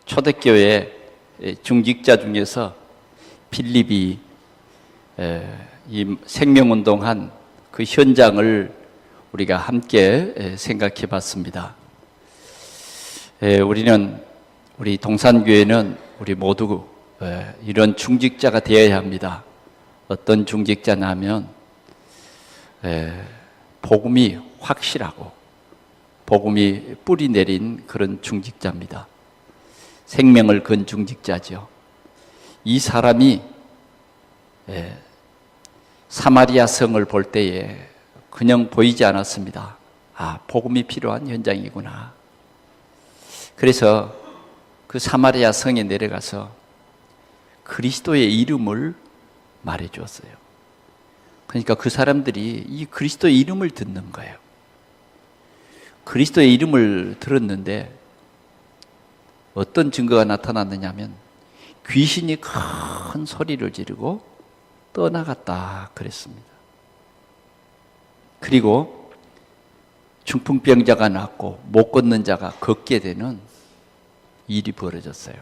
초대교회 중직자 중에서 빌립이 이 생명운동한 그 현장을 우리가 함께 생각해 봤습니다. 우리 동산교회는 우리 모두 이런 중직자가 되어야 합니다. 어떤 중직자냐면 복음이 확실하고 복음이 뿌리 내린 그런 중직자입니다. 생명을 건 중직자죠. 이 사람이 사마리아 성을 볼 때에 그냥 보이지 않았습니다. 아, 복음이 필요한 현장이구나. 그래서 그 사마리아 성에 내려가서 그리스도의 이름을 말해 주었어요. 그러니까 그 사람들이 이 그리스도의 이름을 듣는 거예요. 그리스도의 이름을 들었는데 어떤 증거가 나타났느냐면 귀신이 큰 소리를 지르고 떠나갔다 그랬습니다. 그리고 중풍병자가 낫고 못 걷는 자가 걷게 되는 일이 벌어졌어요.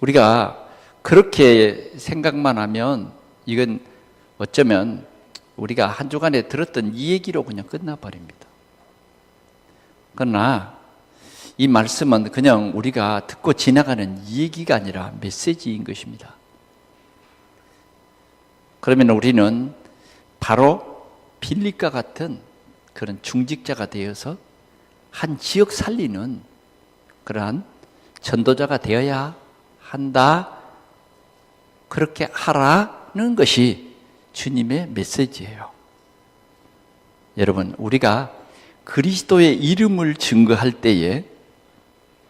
우리가 그렇게 생각만 하면 이건 어쩌면 우리가 한 주간에 들었던 이 얘기로 그냥 끝나버립니다. 그러나 이 말씀은 그냥 우리가 듣고 지나가는 이 얘기가 아니라 메시지인 것입니다. 그러면 우리는 바로 빌립과 같은 그런 중직자가 되어서 한 지역 살리는 그러한 전도자가 되어야 한다. 그렇게 하라는 것이 주님의 메시지예요. 여러분, 우리가 그리스도의 이름을 증거할 때에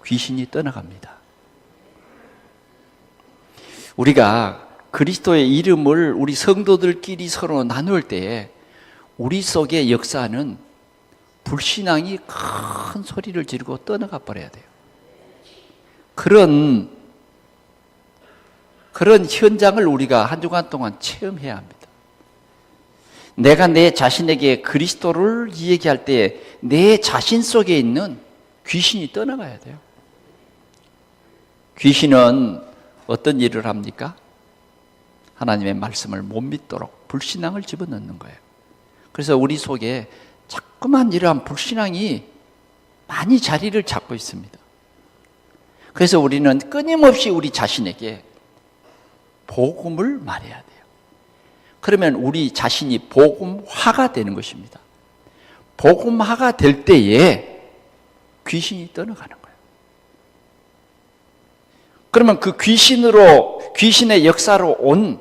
귀신이 떠나갑니다. 우리가 그리스도의 이름을 우리 성도들끼리 서로 나눌 때에 우리 속에 역사하는 불신앙이 큰 소리를 지르고 떠나가 버려야 돼요. 그런 현장을 우리가 한 주간 동안 체험해야 합니다. 내가 내 자신에게 그리스도를 이야기할 때 내 자신 속에 있는 귀신이 떠나가야 돼요. 귀신은 어떤 일을 합니까? 하나님의 말씀을 못 믿도록 불신앙을 집어넣는 거예요. 그래서 우리 속에 자꾸만 이러한 불신앙이 많이 자리를 잡고 있습니다. 그래서 우리는 끊임없이 우리 자신에게 복음을 말해야 돼요. 그러면 우리 자신이 복음화가 되는 것입니다. 복음화가 될 때에 귀신이 떠나가는 거예요. 그러면 그 귀신의 역사로 온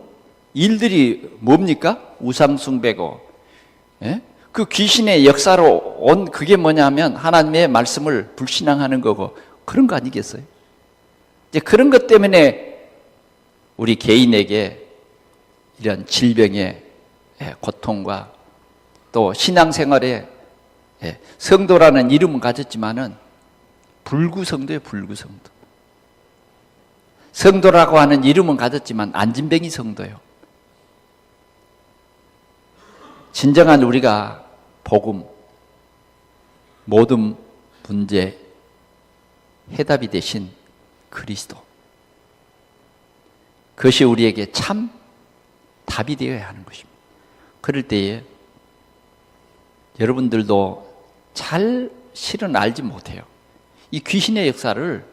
일들이 뭡니까? 우상숭배고, 그 귀신의 역사로 온 그게 뭐냐면 하나님의 말씀을 불신앙하는 거고 그런 거 아니겠어요? 이제 그런 것 때문에 우리 개인에게 이런 질병의 고통과 또 신앙생활에 성도라는 이름은 가졌지만은 불구성도예요, 불구성도. 성도라고 하는 이름은 가졌지만 안진뱅이 성도예요. 진정한 우리가 복음, 모든 문제 해답이 되신 그리스도, 그것이 우리에게 참 답이 되어야 하는 것입니다. 그럴 때에 여러분들도 잘 실은 알지 못해요. 이 귀신의 역사를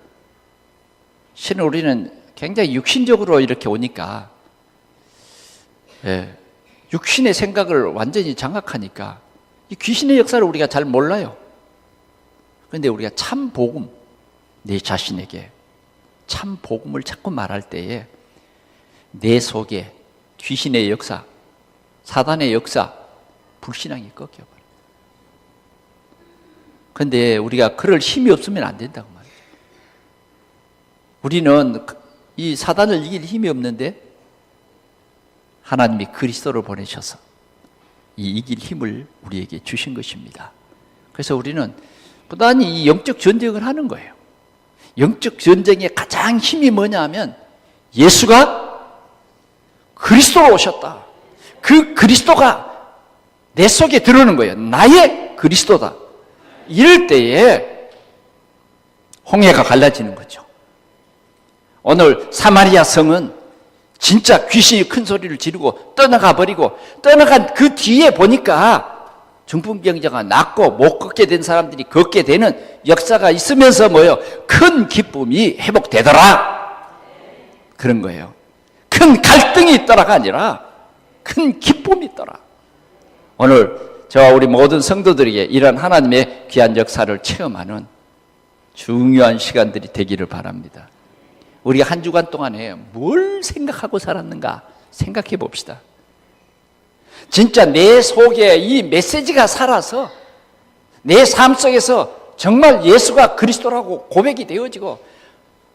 실은 우리는 굉장히 육신적으로 이렇게 오니까 육신의 생각을 완전히 장악하니까 이 귀신의 역사를 우리가 잘 몰라요. 그런데 우리가 참 복음, 내 자신에게 참 복음을 자꾸 말할 때에 내 속에 귀신의 역사, 사단의 역사, 불신앙이 꺾여버려요. 그런데 우리가 그럴 힘이 없으면 안 된다고 말이죠. 우리는 이 사단을 이길 힘이 없는데 하나님이 그리스도를 보내셔서 이 이길 힘을 우리에게 주신 것입니다. 그래서 우리는 부단히 이 영적 전쟁을 하는 거예요. 영적 전쟁의 가장 힘이 뭐냐 하면 예수가 그리스도로 오셨다. 그 그리스도가 내 속에 들어오는 거예요. 나의 그리스도다. 이럴 때에 홍해가 갈라지는 거죠. 오늘 사마리아 성은 진짜 귀신이 큰 소리를 지르고 떠나가 버리고, 떠나간 그 뒤에 보니까 중풍병자가 낫고 못 걷게 된 사람들이 걷게 되는 역사가 있으면서 뭐요? 큰 기쁨이 회복되더라. 그런 거예요. 큰 갈등이 있더라가 아니라 큰 기쁨이 있더라. 오늘 저와 우리 모든 성도들에게 이런 하나님의 귀한 역사를 체험하는 중요한 시간들이 되기를 바랍니다. 우리가 한 주간 동안에 뭘 생각하고 살았는가 생각해 봅시다. 진짜 내 속에 이 메시지가 살아서 내 삶 속에서 정말 예수가 그리스도라고 고백이 되어지고,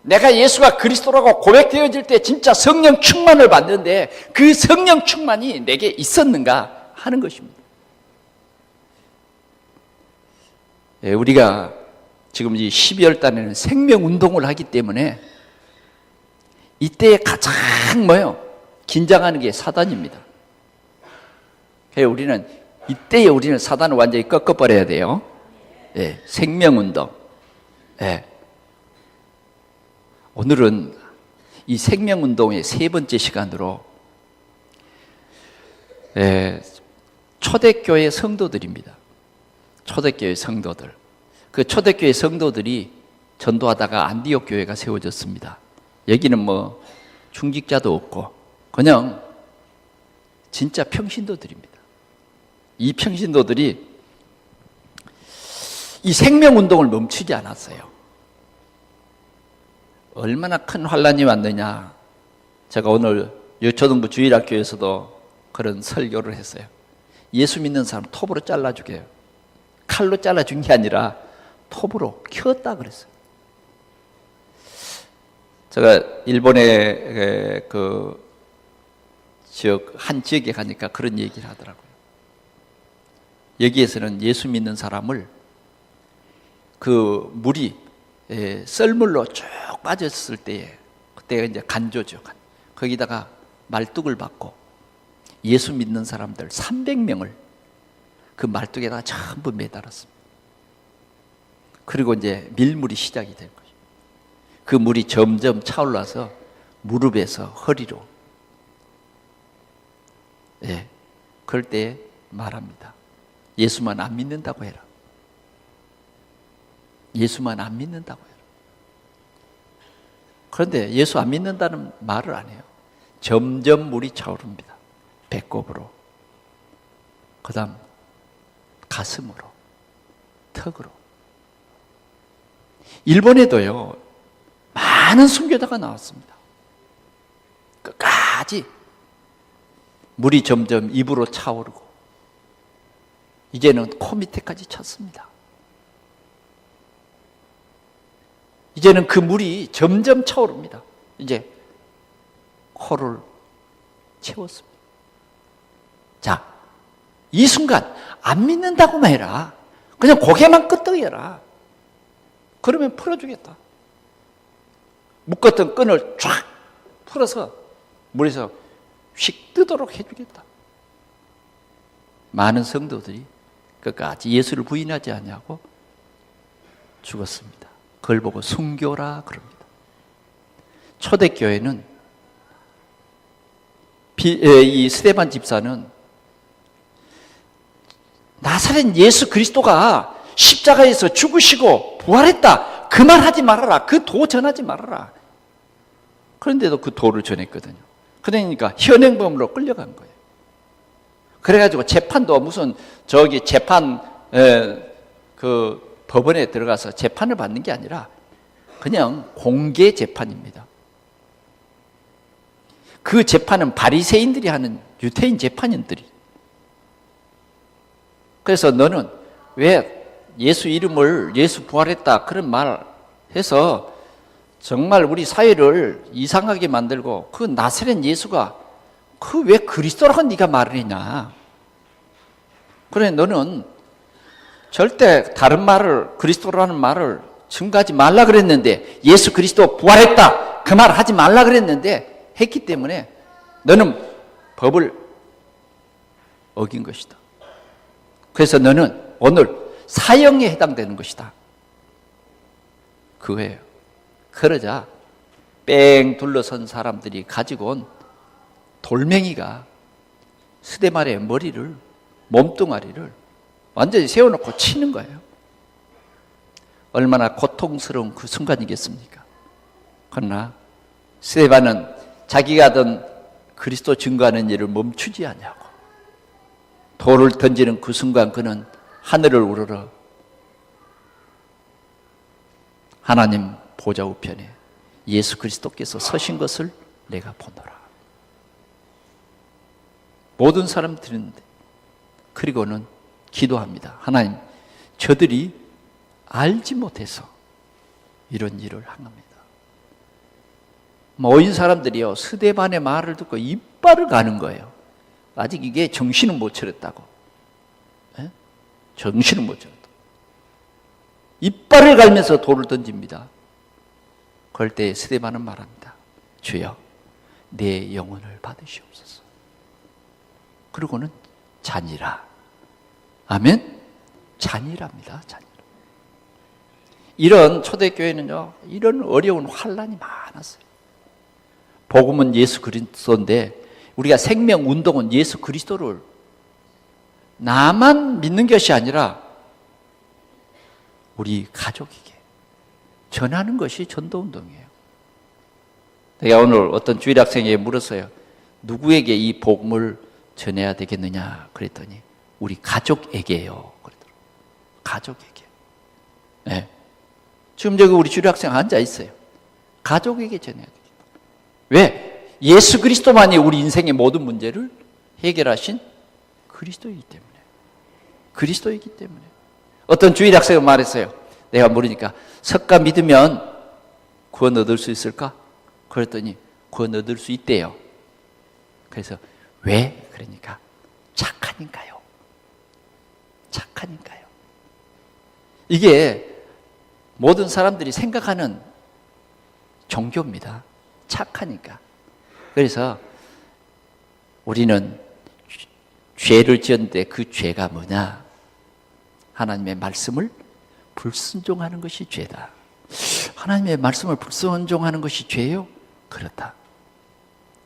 내가 예수가 그리스도라고 고백되어질 때 진짜 성령 충만을 받는데 그 성령 충만이 내게 있었는가 하는 것입니다. 우리가 지금 이 12월 달에는 생명운동을 하기 때문에 이때에 가장 긴장하는 게 사단입니다. 우리는 이때에 우리는 사단을 완전히 꺾어버려야 돼요. 생명운동. 오늘은 이 생명운동의 세 번째 시간으로 초대교회 성도들입니다. 초대교회 성도들. 그 초대교회 성도들이 전도하다가 안디옥 교회가 세워졌습니다. 여기는 뭐 중직자도 없고 그냥 진짜 평신도들입니다. 이 평신도들이 이 생명운동을 멈추지 않았어요. 얼마나 큰 환란이 왔느냐. 제가 오늘 여초등부 주일학교에서도 그런 설교를 했어요. 예수 믿는 사람 톱으로 잘라주게 해요. 칼로 잘라준 게 아니라 톱으로 켰다 그랬어요. 제가 일본의 그 지역, 한 지역에 가니까 그런 얘기를 하더라고요. 여기에서는 예수 믿는 사람을 그 물이 썰물로 쭉 빠졌을 때에, 그때가 이제 간조죠. 거기다가 말뚝을 박고 예수 믿는 사람들 300명을 그 말뚝에다가 전부 매달았습니다. 그리고 이제 밀물이 시작이 된 거죠. 그 물이 점점 차올라서 무릎에서 허리로. 그럴 때 말합니다. 예수만 안 믿는다고 해라. 예수만 안 믿는다고 해라. 그런데 예수 안 믿는다는 말을 안 해요. 점점 물이 차오릅니다. 배꼽으로, 그 다음 가슴으로, 턱으로. 일본에도요, 많은 순교자가 나왔습니다. 끝까지 물이 점점 입으로 차오르고 이제는 코 밑에까지 찼습니다. 이제는 그 물이 점점 차오릅니다. 이제 코를 채웠습니다. 자, 이 순간 안 믿는다고만 해라. 그냥 고개만 끄덕여라. 그러면 풀어주겠다. 묶었던 끈을 쫙 풀어서 물에서 휙 뜨도록 해주겠다. 많은 성도들이 끝까지 예수를 부인하지 않냐고 죽었습니다. 그걸 보고 순교라 그럽니다. 초대교회는 이 스데반 집사는 나사렛 예수 그리스도가 십자가에서 죽으시고 부활했다. 그 말 하지 말아라. 그 도 전하지 말아라. 그런데도 그 도를 전했거든요. 그러니까 현행범으로 끌려간 거예요. 그래가지고 재판도 무슨 재판 그 법원에 들어가서 재판을 받는 게 아니라 그냥 공개 재판입니다. 그 재판은 바리새인들이 하는 유대인 재판인들이. 그래서 너는 왜 예수 이름을 예수 부활했다 그런 말 해서 정말 우리 사회를 이상하게 만들고 그 나사렛 예수가 그 왜 그리스도라고 네가 말을 했냐. 그래 너는 절대 다른 말을 그리스도라는 말을 증거하지 말라 그랬는데 예수 그리스도 부활했다 그 말 하지 말라 그랬는데 했기 때문에 너는 법을 어긴 것이다. 그래서 너는 오늘 사형에 해당되는 것이다. 그거예요. 그러자 뺑 둘러선 사람들이 가지고 온 돌멩이가 스데반의 머리를, 몸뚱아리를 완전히 세워놓고 치는 거예요. 얼마나 고통스러운 그 순간이겠습니까? 그러나 스데반은 자기가 하던 그리스도 증거하는 일을 멈추지 않냐고. 돌을 던지는 그 순간 그는 하늘을 우러러 하나님 보좌 우편에 예수 그리스도께서 서신 것을 내가 보노라. 모든 사람들은 그리고는 기도합니다. 하나님, 저들이 알지 못해서 이런 일을 한 겁니다. 모인 사람들이요, 스데반의 말을 듣고 이빨을 가는 거예요. 아직 이게 정신을 못 차렸다고. 에? 정신을 못 차렸다. 이빨을 갈면서 돌을 던집니다. 그럴 때 스데반은 말합니다. 주여, 내 영혼을 받으시옵소서. 그리고는 잔이라. 아멘? 잔이랍니다. 잔이라. 이런 초대교회는요, 이런 어려운 환란이 많았어요. 복음은 예수 그리스도인데 우리가 생명운동은 예수 그리스도를 나만 믿는 것이 아니라 우리 가족에게 전하는 것이 전도운동이에요. 내가 오늘 어떤 주일 학생에게 물었어요. 누구에게 이 복음을 전해야 되겠느냐 그랬더니 우리 가족에게요 그러더라고요. 가족에게. 네. 지금 저기 우리 주일 학생 앉아 있어요. 가족에게 전해야 되겠다. 왜? 예수 그리스도만이 우리 인생의 모든 문제를 해결하신 그리스도이기 때문에. 그리스도이기 때문에. 어떤 주일 학생은 말했어요. 내가 물으니까 석가 믿으면 구원 얻을 수 있을까? 그랬더니 구원 얻을 수 있대요. 그래서 왜? 그러니까 착하니까요. 착하니까요. 이게 모든 사람들이 생각하는 종교입니다. 착하니까. 그래서 우리는 죄를 지었는데 그 죄가 뭐냐? 하나님의 말씀을 불순종하는 것이 죄다. 하나님의 말씀을 불순종하는 것이 죄요? 그렇다.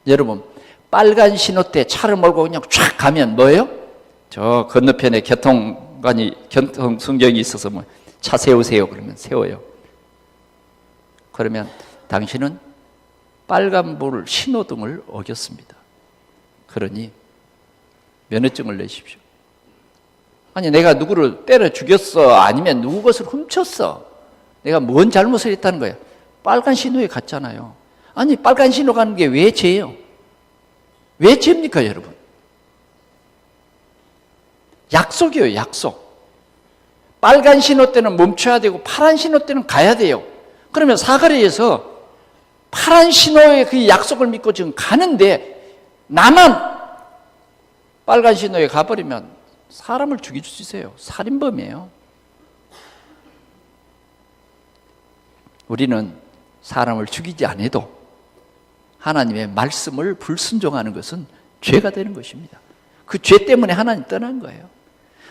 여러분, 빨간 신호 때 차를 몰고 그냥 쫙 가면 뭐예요? 저 건너편에 교통순경이 있어서 뭐 차 세우세요 그러면 세워요. 그러면 당신은 빨간불 신호등을 어겼습니다. 그러니 면허증을 내십시오. 아니 내가 누구를 때려 죽였어, 아니면 누구 것을 훔쳤어, 내가 뭔 잘못을 했다는 거야. 빨간 신호에 갔잖아요. 아니 빨간 신호 가는 게 왜 죄예요? 왜 죄입니까 여러분? 약속이에요. 약속. 빨간 신호 때는 멈춰야 되고 파란 신호 때는 가야 돼요. 그러면 사거리에서 파란 신호의 그 약속을 믿고 지금 가는데 나만 빨간 신호에 가버리면 사람을 죽일 수 있어요. 살인범이에요. 우리는 사람을 죽이지 않아도 하나님의 말씀을 불순종하는 것은 죄가 되는 것입니다. 그 죄 때문에 하나님 떠난 거예요.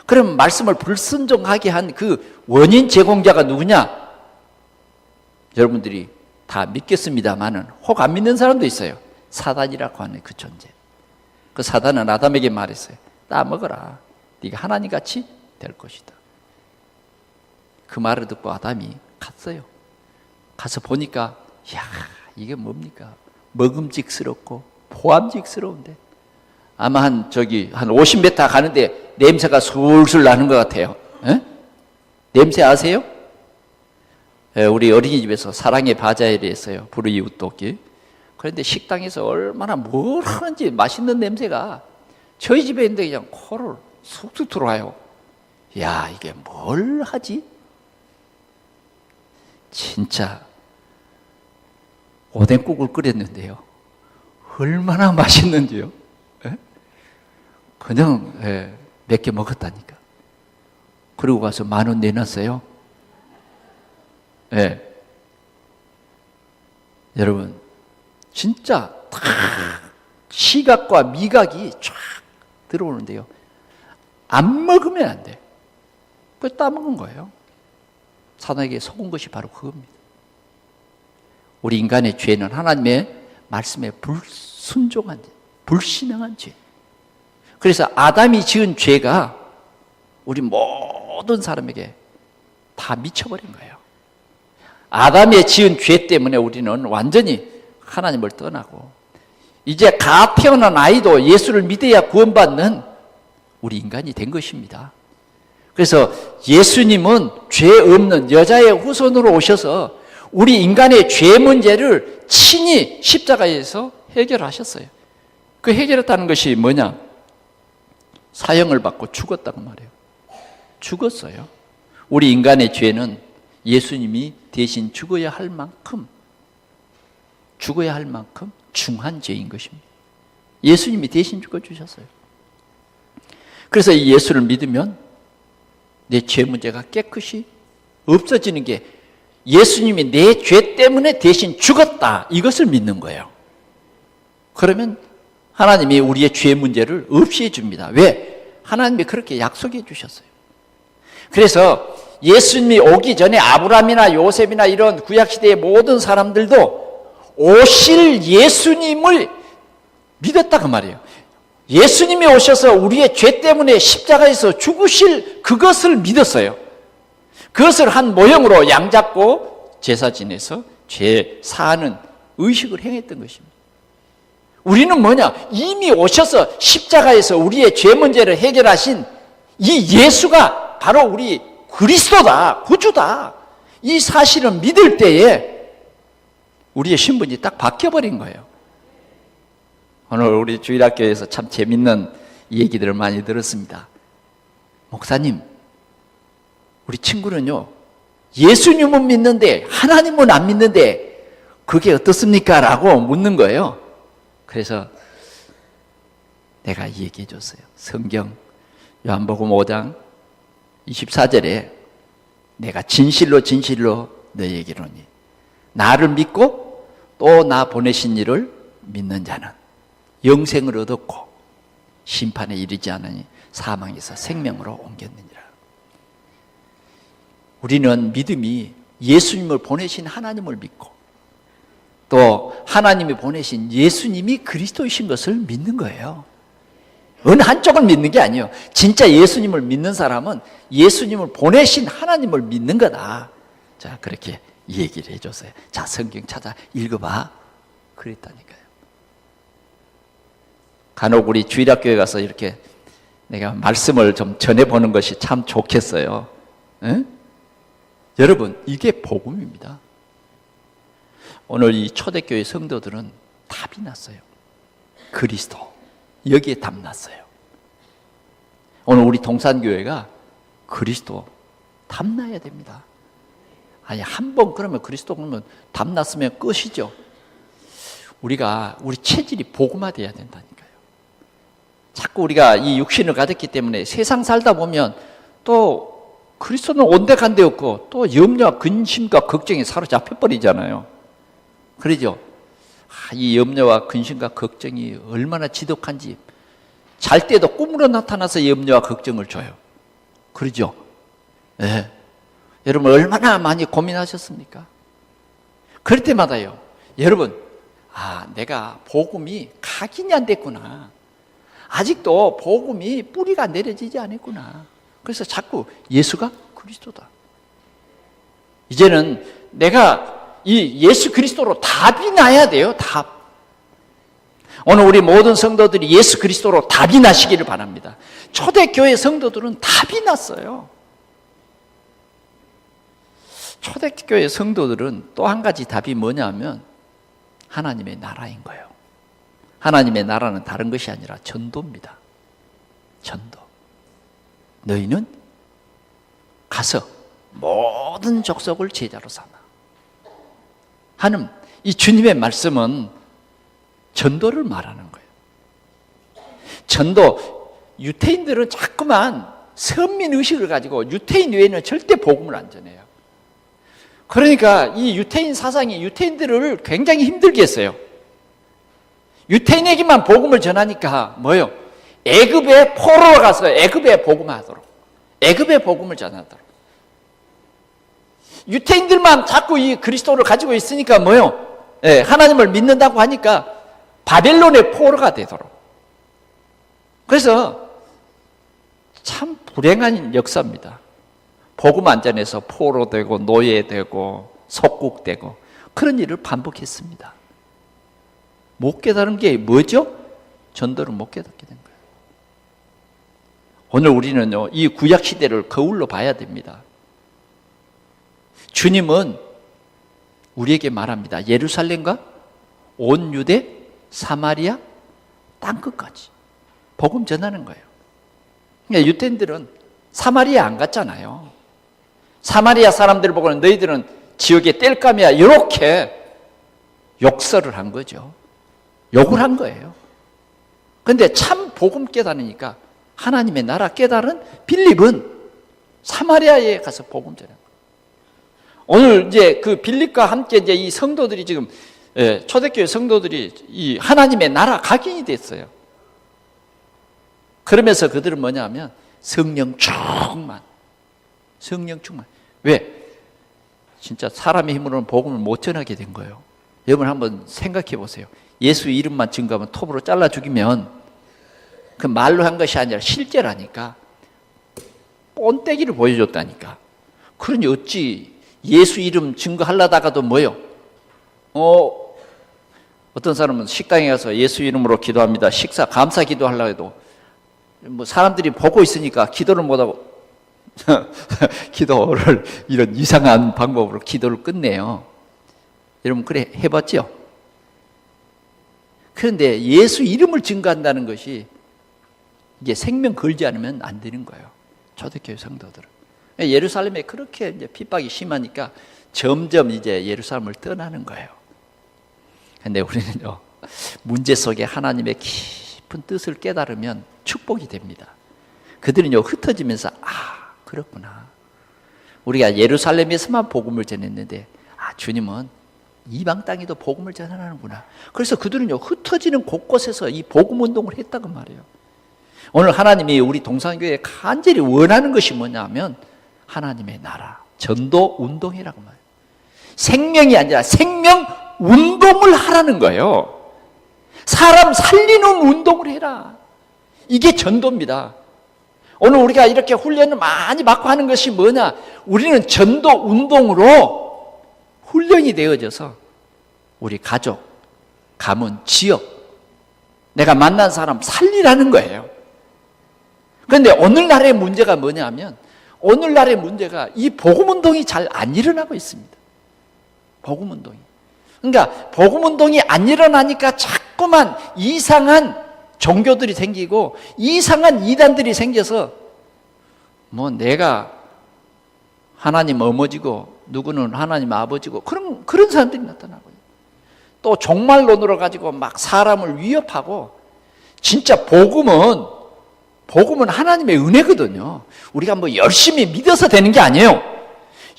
그럼 말씀을 불순종하게 한 그 원인 제공자가 누구냐? 여러분들이 다 믿겠습니다만은 혹 안 믿는 사람도 있어요. 사단이라고 하는 그 존재. 그 사단은 아담에게 말했어요. 따먹어라. 네가 하나님같이 될 것이다. 그 말을 듣고 아담이 갔어요. 가서 보니까 야 이게 뭡니까? 먹음직스럽고 포함직스러운데 아마 한 50m 가는데 냄새가 술술 나는 것 같아요. 에? 냄새 아세요? 우리 어린이집에서 사랑의 바자회를 했어요. 불이웃 돕기. 그런데 식당에서 얼마나 뭘 하는지 맛있는 냄새가 저희 집에 있는데 그냥 코를 쑥쑥 들어와요. 야 이게 뭘 하지? 진짜 오뎅국을 끓였는데요. 얼마나 맛있는지요. 에? 그냥 몇 개 먹었다니까. 그리고 가서 10,000원 내놨어요. 여러분 진짜 다 시각과 미각이 쫙 들어오는데요. 안 먹으면 안 돼. 그걸 따먹은 거예요. 사단에게 속은 것이 바로 그겁니다. 우리 인간의 죄는 하나님의 말씀에 불순종한 죄, 불신앙한 죄. 그래서 아담이 지은 죄가 우리 모든 사람에게 다 미쳐버린 거예요. 아담의 지은 죄 때문에 우리는 완전히 하나님을 떠나고 이제 갓 태어난 아이도 예수를 믿어야 구원받는 우리 인간이 된 것입니다. 그래서 예수님은 죄 없는 여자의 후손으로 오셔서 우리 인간의 죄 문제를 친히 십자가에서 해결하셨어요. 그 해결했다는 것이 뭐냐? 사형을 받고 죽었다고 말해요. 죽었어요. 우리 인간의 죄는 예수님이 대신 죽어야 할 만큼 중한 죄인 것입니다. 예수님이 대신 죽어주셨어요. 그래서 이 예수를 믿으면 내 죄 문제가 깨끗이 없어지는 게 예수님이 내 죄 때문에 대신 죽었다, 이것을 믿는 거예요. 그러면 하나님이 우리의 죄 문제를 없애해 줍니다. 왜? 하나님이 그렇게 약속해 주셨어요. 그래서 예수님이 오기 전에 아브라함이나 요셉이나 이런 구약시대의 모든 사람들도 오실 예수님을 믿었다고 말이에요. 예수님이 오셔서 우리의 죄 때문에 십자가에서 죽으실 그것을 믿었어요. 그것을 한 모형으로 양잡고 제사 지내서 죄 사하는 의식을 행했던 것입니다. 우리는 뭐냐? 이미 오셔서 십자가에서 우리의 죄 문제를 해결하신 이 예수가 바로 우리 그리스도다, 구주다. 이 사실을 믿을 때에 우리의 신분이 딱 바뀌어버린 거예요. 오늘 우리 주일학교에서 참 재밌는 얘기들을 많이 들었습니다. 목사님, 우리 친구는요, 예수님은 믿는데 하나님은 안 믿는데 그게 어떻습니까? 라고 묻는 거예요. 그래서 내가 얘기해 줬어요. 성경 요한복음 5장 24절에 내가 진실로 너희에게 이르노니 나를 믿고 또 나 보내신 이를 믿는 자는 영생을 얻었고 심판에 이르지 않으니 사망에서 생명으로 옮겼느니라. 우리는 믿음이 예수님을 보내신 하나님을 믿고 또 하나님이 보내신 예수님이 그리스도이신 것을 믿는 거예요. 어느 한쪽을 믿는 게 아니에요. 진짜 예수님을 믿는 사람은 예수님을 보내신 하나님을 믿는 거다. 자, 그렇게 얘기를 해줬어요. 자, 성경 찾아 읽어봐. 그랬다니까요. 간혹 우리 주일학교에 가서 이렇게 내가 말씀을 좀 전해보는 것이 참 좋겠어요. 에? 여러분, 이게 복음입니다. 오늘 이 초대교회 성도들은 답이 났어요. 그리스도. 여기에 답 났어요. 오늘 우리 동산교회가 그리스도 답 나야 됩니다. 아니, 한 번 그러면 그리스도 그러면 답 났으면 끝이죠. 우리 체질이 복음화돼야 된다니까요. 자꾸 우리가 이 육신을 가졌기 때문에 세상 살다 보면 또 그리스도는 온데간데 없고 또 염려와 근심과 걱정에 사로잡혀 버리잖아요. 그러죠? 이 염려와 근심과 걱정이 얼마나 지독한지 잘 때도 꿈으로 나타나서 염려와 걱정을 줘요. 그러죠? 네. 여러분 얼마나 많이 고민하셨습니까? 그럴 때마다요. 여러분, 내가 복음이 각인이 안 됐구나. 아직도 복음이 뿌리가 내려지지 않았구나. 그래서 자꾸 예수가 그리스도다. 이제는 내가 이 예수 그리스도로 답이 나야 돼요. 답. 오늘 우리 모든 성도들이 예수 그리스도로 답이 나시기를 바랍니다. 초대교회 성도들은 답이 났어요. 초대교회 성도들은 또 한 가지 답이 뭐냐면 하나님의 나라인 거예요. 하나님의 나라는 다른 것이 아니라 전도입니다. 전도. 너희는 가서 모든 족속을 제자로 삼아. 하는 이 주님의 말씀은 전도를 말하는 거예요. 전도, 유태인들은 자꾸만 선민 의식을 가지고 유태인 외에는 절대 복음을 안 전해요. 그러니까 이 유태인 사상이 유태인들을 굉장히 힘들게 했어요. 유태인에게만 복음을 전하니까 뭐예요? 애굽에 포로로 가서 애굽에 복음하도록, 애굽에 복음을 전하도록. 유태인들만 자꾸 이 그리스도를 가지고 있으니까 뭐예요? 하나님을 믿는다고 하니까 바벨론의 포로가 되도록. 그래서 참 불행한 역사입니다. 복음 안 전해서 포로되고 노예되고 속국되고 그런 일을 반복했습니다. 못 깨달은 게 뭐죠? 전도를 못 깨닫게 된 거예요. 오늘 우리는요, 이 구약 시대를 거울로 봐야 됩니다. 주님은 우리에게 말합니다. 예루살렘과 온 유대, 사마리아, 땅끝까지 복음 전하는 거예요. 그러니까 유대인들은 사마리아 안 갔잖아요. 사마리아 사람들을 보고는 너희들은 지옥의 땔감이야, 이렇게 욕설을 한 거죠. 욕을 한 거예요. 그런데 참 복음 깨달으니까 하나님의 나라 깨달은 빌립은 사마리아에 가서 복음 전한 거예요. 오늘 이제 그 빌립과 함께 이제 이 성도들이 지금 초대교회 성도들이 이 하나님의 나라 각인이 됐어요. 그러면서 그들은 뭐냐면 성령 충만. 왜? 진짜 사람의 힘으로는 복음을 못 전하게 된 거예요. 여러분 한번 생각해 보세요. 예수 이름만 증거하면 톱으로 잘라 죽이면 그 말로 한 것이 아니라 실제라니까. 뻔때기를 보여줬다니까. 그러니 어찌 예수 이름 증거하려다가도 뭐요? 어떤 사람은 식당에 가서 예수 이름으로 기도합니다. 식사 감사 기도하려고 해도 뭐 사람들이 보고 있으니까 기도를 못하고 기도를 이런 이상한 방법으로 기도를 끝내요. 여러분 그래 해봤죠? 그런데 예수 이름을 증거한다는 것이 이게 생명 걸지 않으면 안 되는 거예요. 초대교회 성도들은. 예루살렘에 그렇게 이제 핍박이 심하니까 점점 이제 예루살렘을 떠나는 거예요. 근데 우리는요, 문제 속에 하나님의 깊은 뜻을 깨달으면 축복이 됩니다. 그들은요, 흩어지면서, 그렇구나. 우리가 예루살렘에서만 복음을 전했는데, 주님은 이방 땅에도 복음을 전하는구나. 그래서 그들은요, 흩어지는 곳곳에서 이 복음 운동을 했다고 말해요. 오늘 하나님이 우리 동산교회에 간절히 원하는 것이 뭐냐면, 하나님의 나라, 전도 운동이라고 말해요. 생명이 아니라 생명 운동을 하라는 거예요. 사람 살리는 운동을 해라. 이게 전도입니다. 오늘 우리가 이렇게 훈련을 많이 받고 하는 것이 뭐냐? 우리는 전도 운동으로 훈련이 되어져서 우리 가족, 가문, 지역, 내가 만난 사람 살리라는 거예요. 그런데 오늘날의 문제가 뭐냐면 오늘날의 문제가 이 복음운동이 잘 안 일어나고 있습니다. 복음운동이. 그러니까 복음운동이 안 일어나니까 자꾸만 이상한 종교들이 생기고 이상한 이단들이 생겨서 뭐 내가 하나님 어머니고 누구는 하나님 아버지고 그런 사람들이 나타나고요. 또 종말론으로 가지고 막 사람을 위협하고 진짜 복음은 하나님의 은혜거든요. 우리가 뭐 열심히 믿어서 되는 게 아니에요.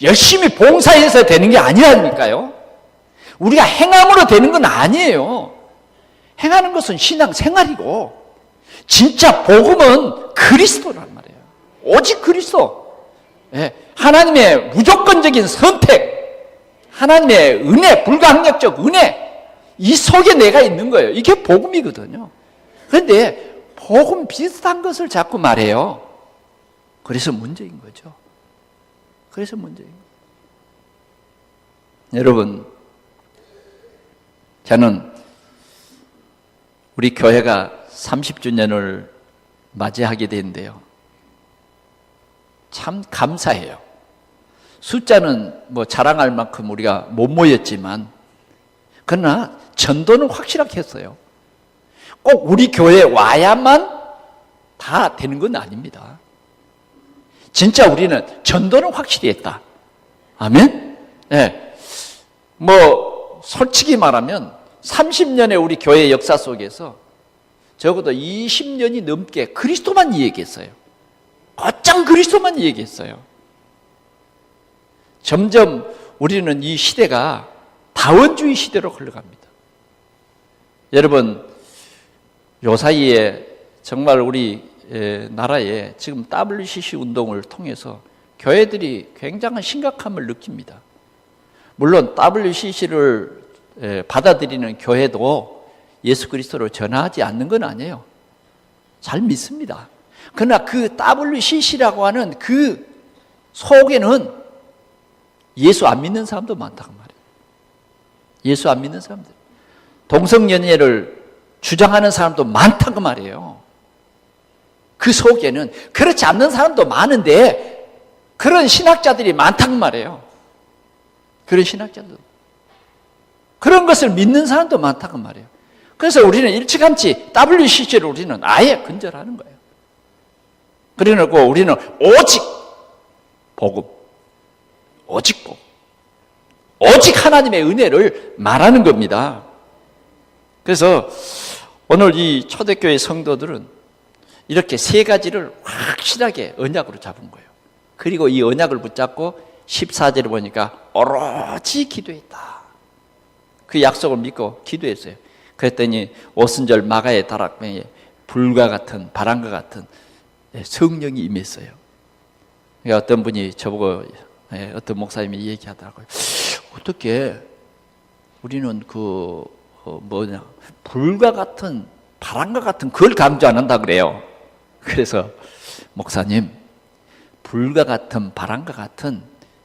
열심히 봉사해서 되는 게 아니라니까요. 우리가 행함으로 되는 건 아니에요. 행하는 것은 신앙생활이고 진짜 복음은 그리스도란 말이에요. 오직 그리스도. 하나님의 무조건적인 선택, 하나님의 은혜, 불가항력적 은혜, 이 속에 내가 있는 거예요. 이게 복음이거든요. 그런데 복음 비슷한 것을 자꾸 말해요. 그래서 문제인 거죠. 그래서 문제인 거예요. 여러분, 저는 우리 교회가 30주년을 맞이하게 됐는데요. 참 감사해요. 숫자는 뭐 자랑할 만큼 우리가 못 모였지만 그러나 전도는 확실하게 했어요. 꼭 우리 교회에 와야만 다 되는 건 아닙니다. 진짜 우리는 전도는 확실히 했다. 아멘? 네. 뭐 솔직히 말하면 30년의 우리 교회 역사 속에서 적어도 20년이 넘게 그리스도만 이야기했어요. 곧장 그리스도만 이야기했어요. 점점 우리는 이 시대가 다원주의 시대로 흘러갑니다. 여러분, 요 사이에 정말 우리 나라에 지금 WCC 운동을 통해서 교회들이 굉장한 심각함을 느낍니다. 물론 WCC를 받아들이는 교회도 예수 그리스도를 전하지 않는 건 아니에요. 잘 믿습니다. 그러나 그 WCC라고 하는 그 속에는 예수 안 믿는 사람도 많다고 말이에요. 예수 안 믿는 사람들. 동성연애를 주장하는 사람도 많다고 말이에요. 그 속에는 그렇지 않는 사람도 많은데 그런 신학자들이 많다고 말이에요. 그런 신학자들. 그런 것을 믿는 사람도 많다고 말이에요. 그래서 우리는 일찌감치 WCC를 우리는 아예 근절하는 거예요. 그래놓고 우리는 오직 복음, 오직 복음, 오직 하나님의 은혜를 말하는 겁니다. 그래서 오늘 이 초대교회 성도들은 이렇게 세 가지를 확실하게 언약으로 잡은 거예요. 그리고 이 언약을 붙잡고 14절을 보니까 오로지 기도했다. 그 약속을 믿고 기도했어요. 그랬더니 오순절 마가의 다락방에 불과 같은 바람과 같은 성령이 임했어요. 그러니까 어떤 분이 저보고 어떤 목사님이 얘기하더라고요. 어떻게 우리는 불과 같은 바람과 같은 그걸 강조 안 한다 그래요. 그래서 목사님, 불과 같은 바람과 같은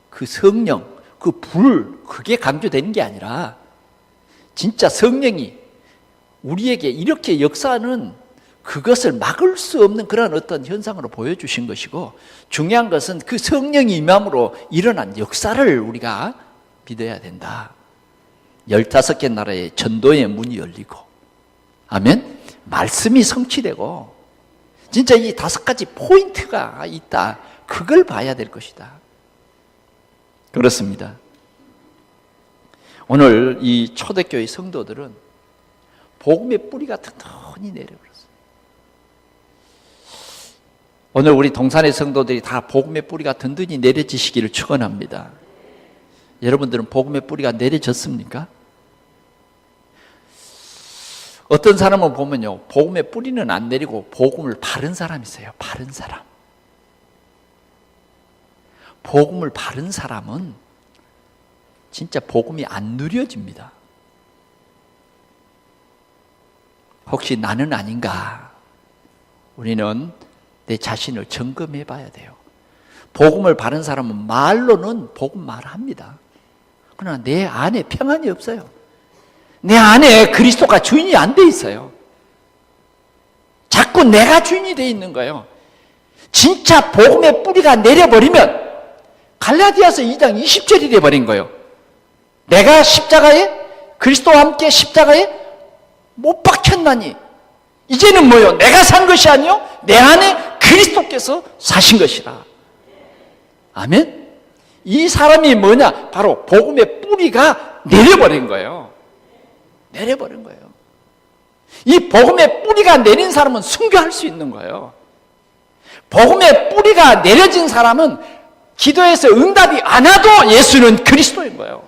그 성령, 그 불, 그게 강조되는 게 아니라 진짜 성령이 우리에게 이렇게 역사하는 그것을 막을 수 없는 그런 어떤 현상으로 보여주신 것이고, 중요한 것은 그 성령이 임함으로 일어난 역사를 우리가 믿어야 된다. 15개 나라의 전도의 문이 열리고, 아멘? 말씀이 성취되고, 진짜 이 5가지 포인트가 있다. 그걸 봐야 될 것이다. 그렇습니다. 오늘 이 초대교회 성도들은 복음의 뿌리가 튼튼히 내려버렸어요. 오늘 우리 동산의 성도들이 다 복음의 뿌리가 든든히 내려지시기를 축원합니다. 여러분들은 복음의 뿌리가 내려졌습니까? 어떤 사람을 보면요, 복음의 뿌리는 안 내리고 복음을 바른 사람이 있어요. 바른 사람. 복음을 바른 사람은 진짜 복음이 안 누려집니다. 혹시 나는 아닌가? 우리는 내 자신을 점검해 봐야 돼요. 복음을 바른 사람은 말로는 복음 말합니다. 그러나 내 안에 평안이 없어요. 내 안에 그리스도가 주인이 안 돼 있어요. 자꾸 내가 주인이 돼 있는 거예요. 진짜 복음의 뿌리가 내려버리면 갈라디아서 2장 20절이 돼버린 거예요. 내가 십자가에, 그리스도와 함께 십자가에 못 박혔나니 이제는 뭐요? 내가 산 것이 아니요 내 안에 그리스도께서 사신 것이라. 아멘? 이 사람이 뭐냐? 바로 복음의 뿌리가 내려버린 거예요. 내려버린 거예요. 이 복음의 뿌리가 내린 사람은 순교할 수 있는 거예요. 복음의 뿌리가 내려진 사람은 기도해서 응답이 안 와도 예수는 그리스도인 거예요.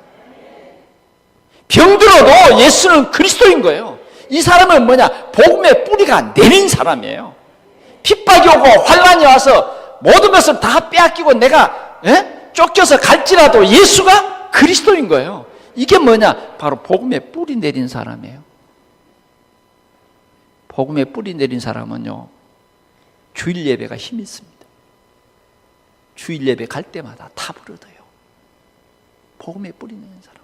병들어도 예수는 그리스도인 거예요. 이 사람은 뭐냐? 복음의 뿌리가 내린 사람이에요. 핍박이 오고 환란이 와서 모든 것을 다 빼앗기고 내가 쫓겨서 갈지라도 예수가 그리스도인 거예요. 이게 뭐냐? 바로 복음의 뿌리 내린 사람이에요. 복음의 뿌리 내린 사람은요, 주일 예배가 힘이 있습니다. 주일 예배 갈 때마다 탑을 얻어요. 복음의 뿌리 내린 사람.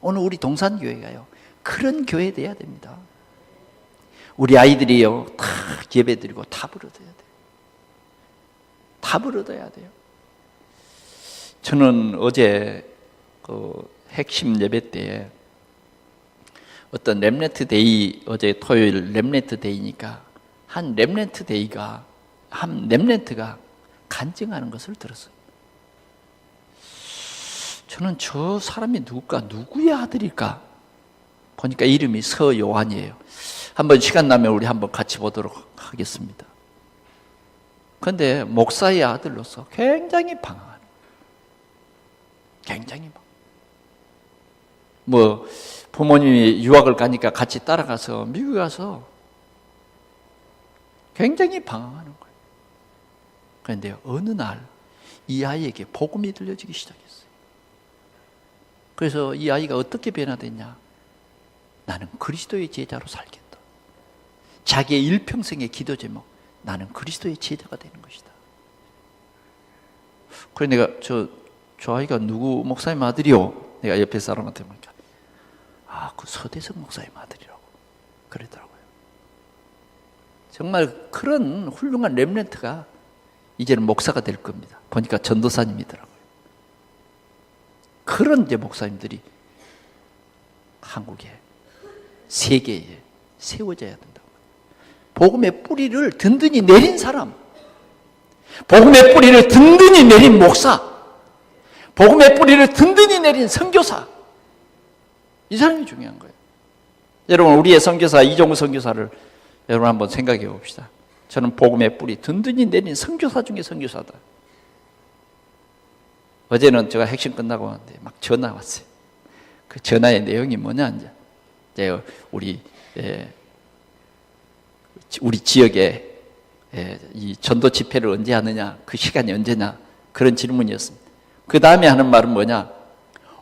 오늘 우리 동산교회가요, 그런 교회 돼야 됩니다. 우리 아이들이요, 다 예배 드리고 탑을 얻어야 돼요. 탑을 얻어야 돼요. 저는 어제 핵심 예배 때 어떤 렘넌트 데이, 어제 토요일 렘넌트 데이니까 한 렘넌트가 간증하는 것을 들었어요. 저는 저 사람이 누구의 아들일까? 보니까 이름이 서요한이에요. 한번 시간 나면 우리 한번 같이 보도록 하겠습니다. 그런데 목사의 아들로서 굉장히 방황하는, 굉장히 부모님이 유학을 가니까 같이 따라가서 미국에 가서 굉장히 방황하는 거예요. 그런데 어느 날 이 아이에게 복음이 들려지기 시작했어요. 그래서 이 아이가 어떻게 변화됐냐? 나는 그리스도의 제자로 살겠다. 자기의 일평생의 기도 제목, 나는 그리스도의 제자가 되는 것이다. 그래 내가 저 아이가 누구 목사님 아들이요? 내가 옆에 사람한테 보니까 그 서대성 목사님 아들이라고 그러더라고요. 정말 그런 훌륭한 렘넌트가 이제는 목사가 될 겁니다. 보니까 전도사님이더라고요. 그런 이제 목사님들이 한국에, 세계에 세워져야 된다고. 복음의 뿌리를 든든히 내린 사람, 복음의 뿌리를 든든히 내린 목사, 복음의 뿌리를 든든히 내린 선교사, 이 사람이 중요한 거예요. 여러분, 우리의 선교사 이종우 선교사를 여러분 한번 생각해 봅시다. 저는 복음의 뿌리 든든히 내린 선교사 중에 선교사다. 어제는 제가 핵심 끝나고 왔는데 막 전화 왔어요. 그 전화의 내용이 뭐냐, 이제 우리 지역에 이 전도 집회를 언제 하느냐, 그 시간이 언제냐, 그런 질문이었습니다. 그 다음에 하는 말은 뭐냐,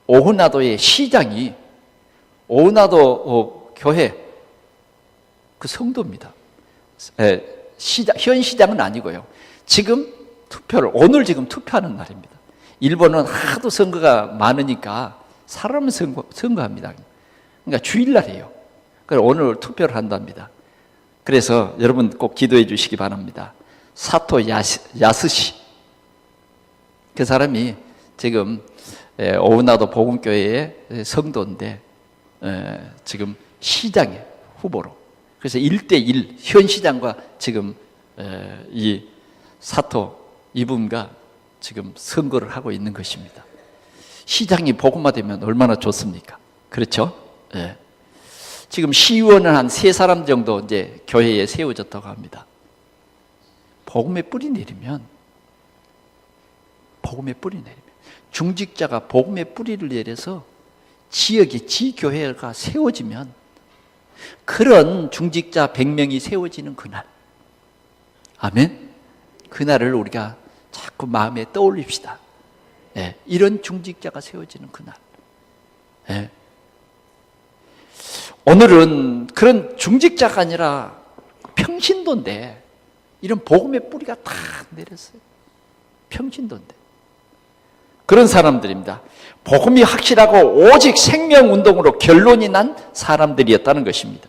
오후나도의 시장이, 오후나도 교회 그 성도입니다. 현 시장은 아니고요. 지금 오늘 지금 투표하는 날입니다. 일본은 하도 선거가 많으니까 사람은 선거합니다. 그러니까 주일날이에요. 그래서 오늘 투표를 한답니다. 그래서 여러분 꼭 기도해 주시기 바랍니다. 사토 야스시, 그 사람이 지금 오우나도 복음교회의 성도인데 지금 시장의 후보로, 그래서 1대1 현 시장과 지금 이 사토 이분과 지금 선거를 하고 있는 것입니다. 시장이 복음화되면 얼마나 좋습니까? 그렇죠? 예. 지금 시의원은 한 3사람 정도 이제 교회에 세워졌다고 합니다. 복음의 뿌리 내리면, 중직자가 복음의 뿌리를 내려서 지역의 지교회가 세워지면, 그런 중직자 100명이 세워지는 그날, 아멘. 그날을 우리가 자꾸 마음에 떠올립시다. 예, 이런 중직자가 세워지는 그날. 예. 오늘은 그런 중직자가 아니라 평신도인데, 이런 복음의 뿌리가 다 내렸어요. 평신도인데. 그런 사람들입니다. 복음이 확실하고 오직 생명운동으로 결론이 난 사람들이었다는 것입니다.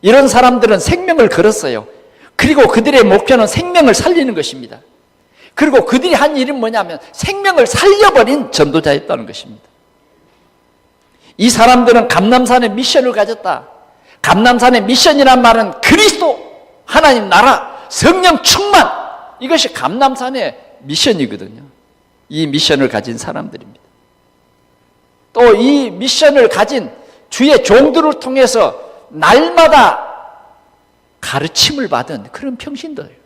이런 사람들은 생명을 걸었어요. 그리고 그들의 목표는 생명을 살리는 것입니다. 그리고 그들이 한 일은 뭐냐면 생명을 살려버린 전도자였다는 것입니다. 이 사람들은 감람산의 미션을 가졌다. 감람산의 미션이란 말은 그리스도, 하나님 나라, 성령 충만, 이것이 감람산의 미션이거든요. 이 미션을 가진 사람들입니다. 또 이 미션을 가진 주의 종들을 통해서 날마다 가르침을 받은 그런 평신도예요.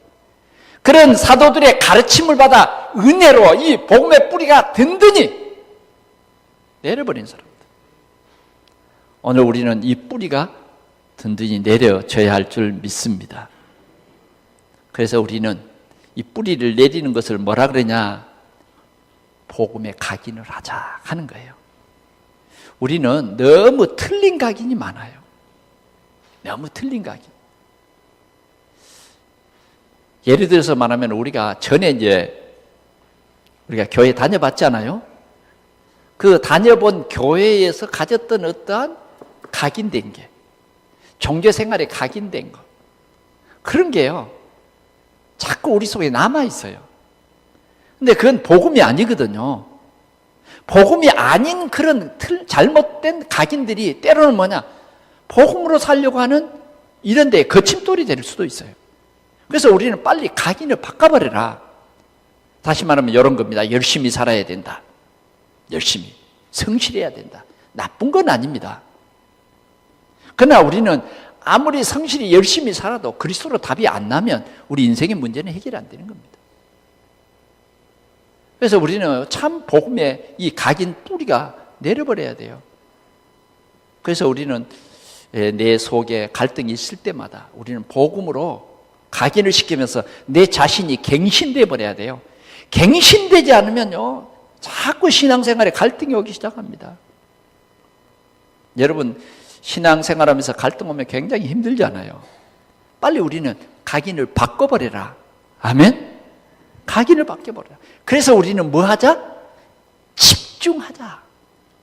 그런 사도들의 가르침을 받아 은혜로 이 복음의 뿌리가 든든히 내려버린 사람들. 오늘 우리는 이 뿌리가 든든히 내려져야 할 줄 믿습니다. 그래서 우리는 이 뿌리를 내리는 것을 뭐라 그러냐? 복음의 각인을 하자 하는 거예요. 우리는 너무 틀린 각인이 많아요. 너무 틀린 각인. 예를 들어서 말하면 우리가 전에 우리가 교회 다녀봤잖아요. 그 다녀본 교회에서 가졌던 어떠한 각인된 게, 종교 생활에 각인된 거, 그런 게요 자꾸 우리 속에 남아 있어요. 근데 그건 복음이 아니거든요. 복음이 아닌 그런 잘못된 각인들이 때로는 뭐냐, 복음으로 살려고 하는 이런 데에 거침돌이 될 수도 있어요. 그래서 우리는 빨리 각인을 바꿔버려라. 다시 말하면 이런 겁니다. 열심히 살아야 된다. 열심히 성실해야 된다. 나쁜 건 아닙니다. 그러나 우리는 아무리 성실히 열심히 살아도 그리스도로 답이 안 나면 우리 인생의 문제는 해결이 안 되는 겁니다. 그래서 우리는 참 복음의 이 각인 뿌리가 내려버려야 돼요. 그래서 우리는 내 속에 갈등이 있을 때마다 우리는 복음으로 각인을 시키면서 내 자신이 갱신돼 버려야 돼요. 갱신되지 않으면요 자꾸 신앙생활에 갈등이 오기 시작합니다. 여러분, 신앙생활하면서 갈등 오면 굉장히 힘들잖아요. 빨리 우리는 각인을 바꿔버려라. 아멘? 각인을 바꿔버려라. 그래서 우리는 뭐 하자? 집중하자.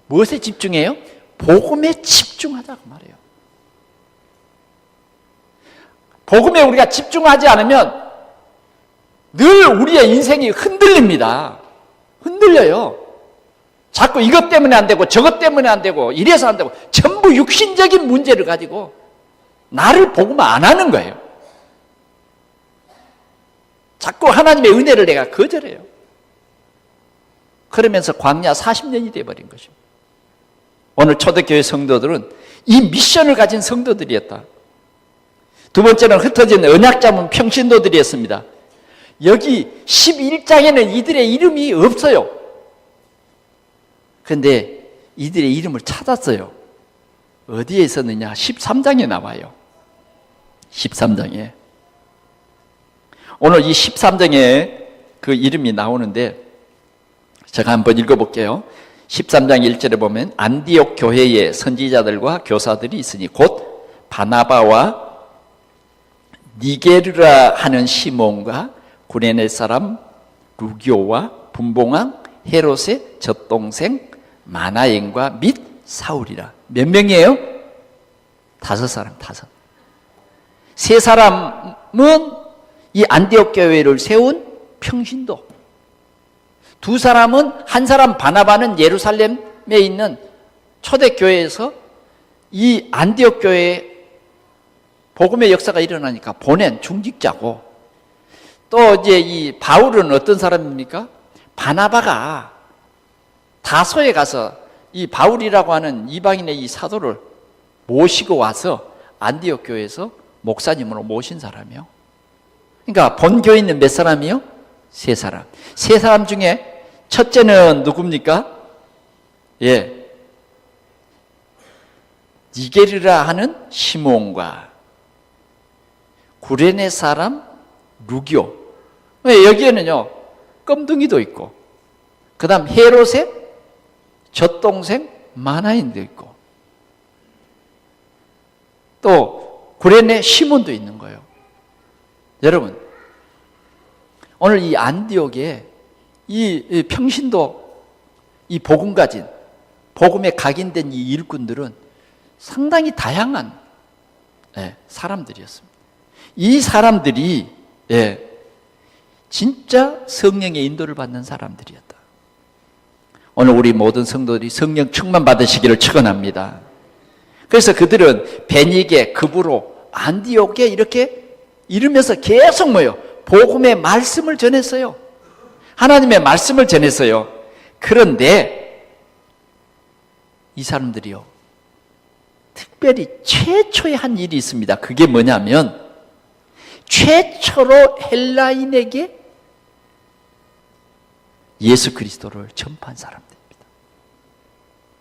무엇에 집중해요? 복음에 집중하자 그 말이에요. 복음에 우리가 집중하지 않으면 늘 우리의 인생이 흔들립니다. 흔들려요. 자꾸 이것 때문에 안 되고 저것 때문에 안 되고 이래서 안 되고 전부 육신적인 문제를 가지고 나를 복음화 안 하는 거예요. 자꾸 하나님의 은혜를 내가 거절해요. 그러면서 광야 40년이 되어버린 것입니다. 오늘 초대교회 성도들은 이 미션을 가진 성도들이었다. 두 번째는 흩어진 언약 잡은 평신도들이었습니다. 여기 11장에는 이들의 이름이 없어요. 그런데 이들의 이름을 찾았어요. 어디에 있었느냐? 13장에 나와요. 13장에. 오늘 이 13장에 그 이름이 나오는데 제가 한번 읽어볼게요. 13장 1절에 보면 안디옥 교회에 선지자들과 교사들이 있으니 곧 바나바와 니게르라 하는 시몬과 구레네 사람 루기오와 분봉왕 헤롯의 젖동생 마나엔과 및 사울이라. 몇 명이에요? 5사람, 5. 세 사람은 이 안디옥 교회를 세운 평신도. 두 사람은, 한 사람 바나바는 예루살렘에 있는 초대교회에서 이 안디옥 교회에 복음의 역사가 일어나니까 보낸 중직자고, 또 이제 이 바울은 어떤 사람입니까? 바나바가 다소에 가서 이 바울이라고 하는 이방인의 이 사도를 모시고 와서 안디옥 교회에서 목사님으로 모신 사람이요. 그러니까 본 교인은 몇 사람이요? 3사람. 3사람 중에 첫째는 누굽니까? 예. 니게르라 하는 시몬과 구레네 사람 루기오. 여기에는요, 껌둥이도 있고, 그 다음 헤롯의 젖동생 마나인도 있고, 또 구레네 시몬도 있는 거예요. 여러분, 오늘 이 안디옥에 이 평신도, 이 복음 가진, 복음에 각인된 이 일꾼들은 상당히 다양한 사람들이었습니다. 이 사람들이 진짜 성령의 인도를 받는 사람들이었다. 오늘 우리 모든 성도들이 성령 충만 받으시기를 축원합니다. 그래서 그들은 베니게, 급으로, 안디옥에 이렇게 이르면서 계속 뭐요? 복음의 말씀을 전했어요. 하나님의 말씀을 전했어요. 그런데 이 사람들이요, 특별히 최초의 한 일이 있습니다. 그게 뭐냐면 최초로 헬라인에게 예수 그리스도를 전파한 사람들입니다.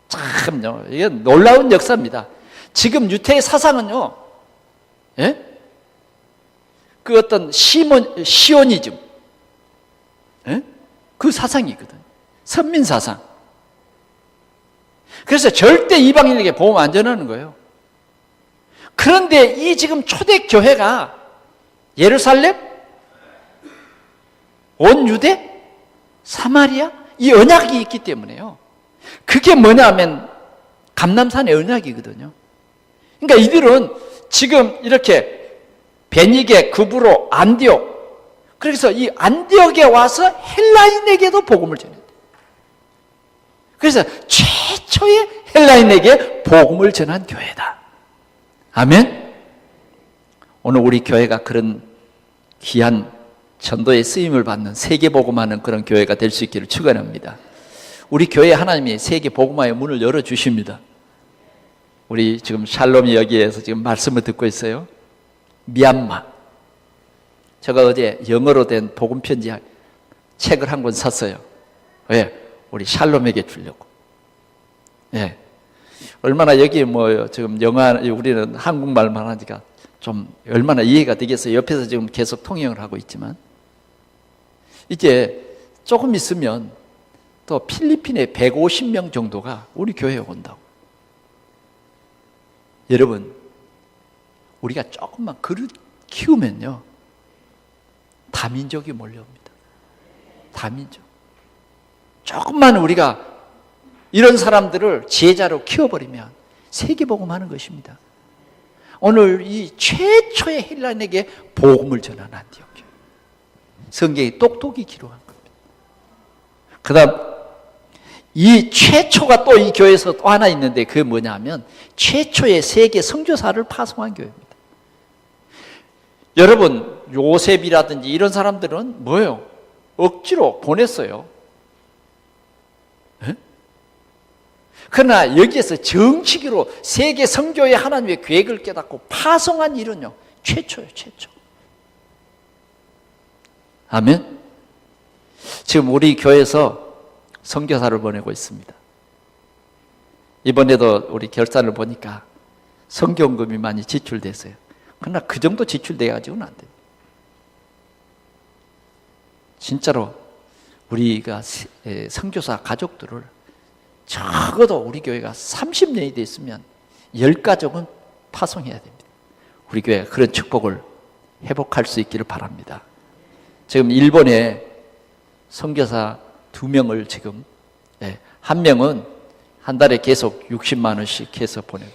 참요, 이게 놀라운 역사입니다. 지금 유태의 사상은요, 그 어떤 시오니즘, 그 사상이거든요. 선민 사상. 그래서 절대 이방인에게 복음 안 전하는 거예요. 그런데 이 지금 초대교회가 예루살렘, 온 유대, 사마리아, 이 언약이 있기 때문에요. 그게 뭐냐면 감람산의 언약이거든요. 그러니까 이들은 지금 이렇게 베니게, 급으로, 안디옥, 그래서 이 안디옥에 와서 헬라인에게도 복음을 전했대요. 그래서 최초의 헬라인에게 복음을 전한 교회다. 아멘. 오늘 우리 교회가 그런 귀한 전도의 쓰임을 받는 세계 복음하는 그런 교회가 될 수 있기를 축원합니다. 우리 교회 하나님이 세계 복음화의 문을 열어 주십니다. 우리 지금 샬롬이 여기에서 지금 말씀을 듣고 있어요. 미얀마. 제가 어제 영어로 된 복음 편지 책을 한 권 샀어요. 왜? 우리 샬롬에게 주려고. 예. 얼마나 여기 뭐 지금 영화, 우리는 한국말만 하니까 좀 얼마나 이해가 되겠어요. 옆에서 지금 계속 통역을 하고 있지만 이제 조금 있으면 또 필리핀의 150명 정도가 우리 교회에 온다고. 여러분, 우리가 조금만 그릇 키우면요, 다민족이 몰려옵니다. 다민족. 조금만 우리가 이런 사람들을 제자로 키워버리면 세계복음하는 것입니다. 오늘 이 최초의 헬라인에게 복음을 전한 안디옥 교회. 성경이 똑똑히 기록한 겁니다. 그 다음 이 최초가 또 이 교회에서 또 하나 있는데 그게 뭐냐면 최초의 세계 선교사를 파송한 교회입니다. 여러분, 요셉이라든지 이런 사람들은 뭐예요? 억지로 보냈어요. 에? 그러나 여기에서 정식으로 세계 선교의 하나님의 계획을 깨닫고 파송한 일은요, 최초예요, 최초. 아멘. 지금 우리 교회에서 선교사를 보내고 있습니다. 이번에도 우리 결산을 보니까 선교금이 많이 지출됐어요. 그러나 그 정도 지출돼가지고는 안 돼요. 진짜로 우리가 선교사 가족들을 적어도 우리 교회가 30년이 됐으면 10가족은 파송해야 됩니다. 우리 교회가 그런 축복을 회복할 수 있기를 바랍니다. 지금 일본에 선교사 2명을 지금, 한 명은 한 달에 계속 60만 원씩 해서 보내고,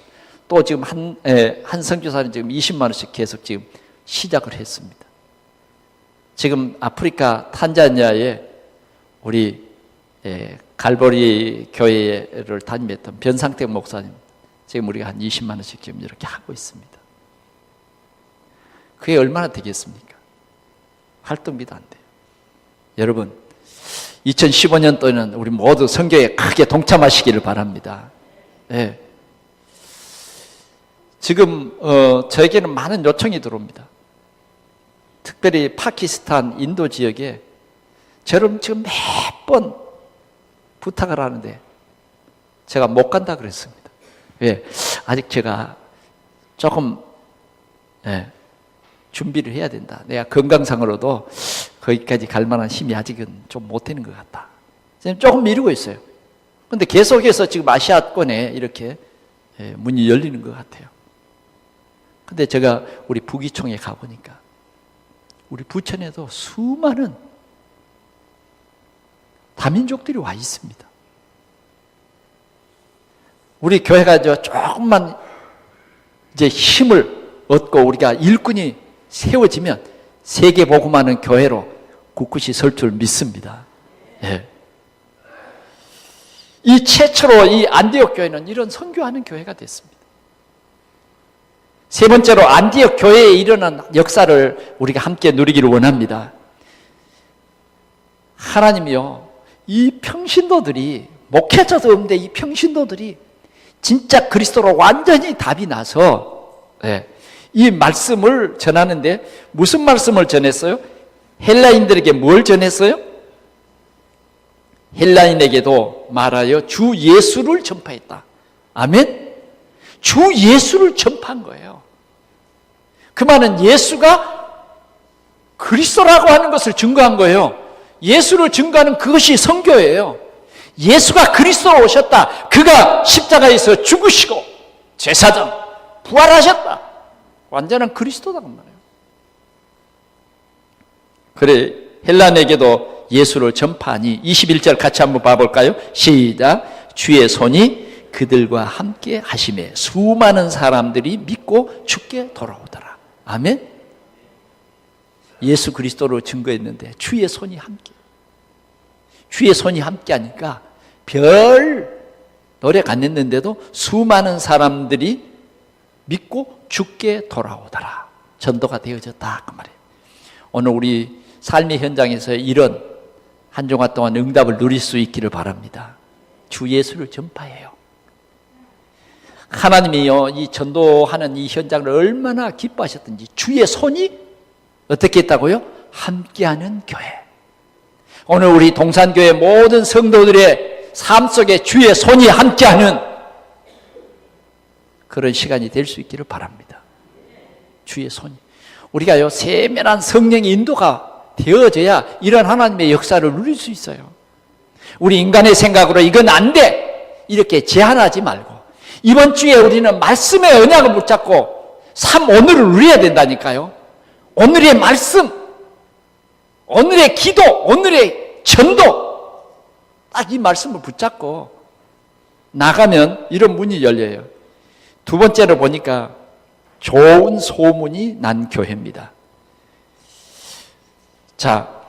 또 지금 한 선교사는 지금 20만 원씩 계속 지금 시작을 했습니다. 지금 아프리카 탄자니아에 우리 갈보리 교회를 담임했던 변상택 목사님, 지금 우리가 한 20만 원씩 지금 이렇게 하고 있습니다. 그게 얼마나 되겠습니까? 활동비도 안 돼요. 여러분, 2015년도에는 우리 모두 선교에 크게 동참하시기를 바랍니다. 네. 지금 저에게는 많은 요청이 들어옵니다. 특별히 파키스탄, 인도 지역에 저를 지금 몇 번 부탁을 하는데 제가 못 간다 그랬습니다. 왜? 아직 제가 조금 준비를 해야 된다. 내가 건강상으로도 거기까지 갈 만한 힘이 아직은 좀 못 되는 것 같다. 지금 조금 미루고 있어요. 그런데 계속해서 지금 아시아권에 이렇게 문이 열리는 것 같아요. 근데 제가 우리 부기총에 가보니까 우리 부천에도 수많은 다민족들이 와 있습니다. 우리 교회가 조금만 이제 힘을 얻고 우리가 일꾼이 세워지면 세계 복음하는 교회로 굳굳이 설 줄 믿습니다. 예. 이 최초로 이 안디옥 교회는 이런 선교하는 교회가 됐습니다. 세 번째로 안디옥 교회에 일어난 역사를 우리가 함께 누리기를 원합니다. 하나님이요, 이 평신도들이, 목회자도 없는데 이 평신도들이 진짜 그리스도로 완전히 답이 나서 이 말씀을 전하는데 무슨 말씀을 전했어요? 헬라인들에게 뭘 전했어요? 헬라인에게도 말하여 주 예수를 전파했다. 아멘? 주 예수를 전파한 거예요. 그 말은 예수가 그리스도라고 하는 것을 증거한 거예요. 예수를 증거하는 그것이 선교예요. 예수가 그리스도로 오셨다. 그가 십자가에서 죽으시고 제사장 부활하셨다. 완전한 그리스도다 그 말이에요. 그래, 헬라인에게도 예수를 전파하니 21절 같이 한번 봐볼까요? 시작. 주의 손이 그들과 함께 하심에 수많은 사람들이 믿고 주께 돌아오더라. 아멘. 예수 그리스도로 증거했는데 주의 손이 함께, 주의 손이 함께 하니까 별 노력 안 했는데도 수많은 사람들이 믿고 주께 돌아오더라. 전도가 되어졌다 그 말이에요. 오늘 우리 삶의 현장에서 이런 한 주간 동안 응답을 누릴 수 있기를 바랍니다. 주 예수를 전파해요. 하나님이요, 이 전도하는 이 현장을 얼마나 기뻐하셨든지 주의 손이 어떻게 했다고요? 함께하는 교회. 오늘 우리 동산교회 모든 성도들의 삶 속에 주의 손이 함께하는 그런 시간이 될 수 있기를 바랍니다. 주의 손이. 우리가요, 세밀한 성령의 인도가 되어져야 이런 하나님의 역사를 누릴 수 있어요. 우리 인간의 생각으로 이건 안 돼! 이렇게 제한하지 말고 이번 주에 우리는 말씀의 언약을 붙잡고 삶 오늘을 누려야 된다니까요. 오늘의 말씀, 오늘의 기도, 오늘의 전도, 딱 이 말씀을 붙잡고 나가면 이런 문이 열려요. 두 번째로 보니까 좋은 소문이 난 교회입니다. 자,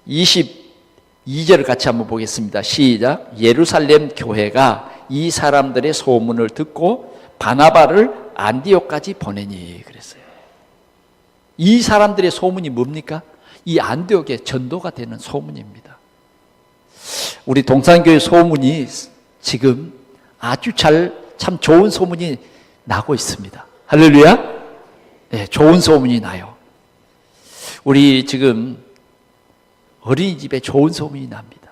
22절을 같이 한번 보겠습니다. 시작. 예루살렘 교회가 이 사람들의 소문을 듣고 바나바를 안디옥까지 보내니 그랬어요. 이 사람들의 소문이 뭡니까? 이 안디옥의 전도가 되는 소문입니다. 우리 동산교회 소문이 지금 아주 참 좋은 소문이 나고 있습니다. 할렐루야. 네, 좋은 소문이 나요. 우리 지금 어린이집에 좋은 소문이 납니다.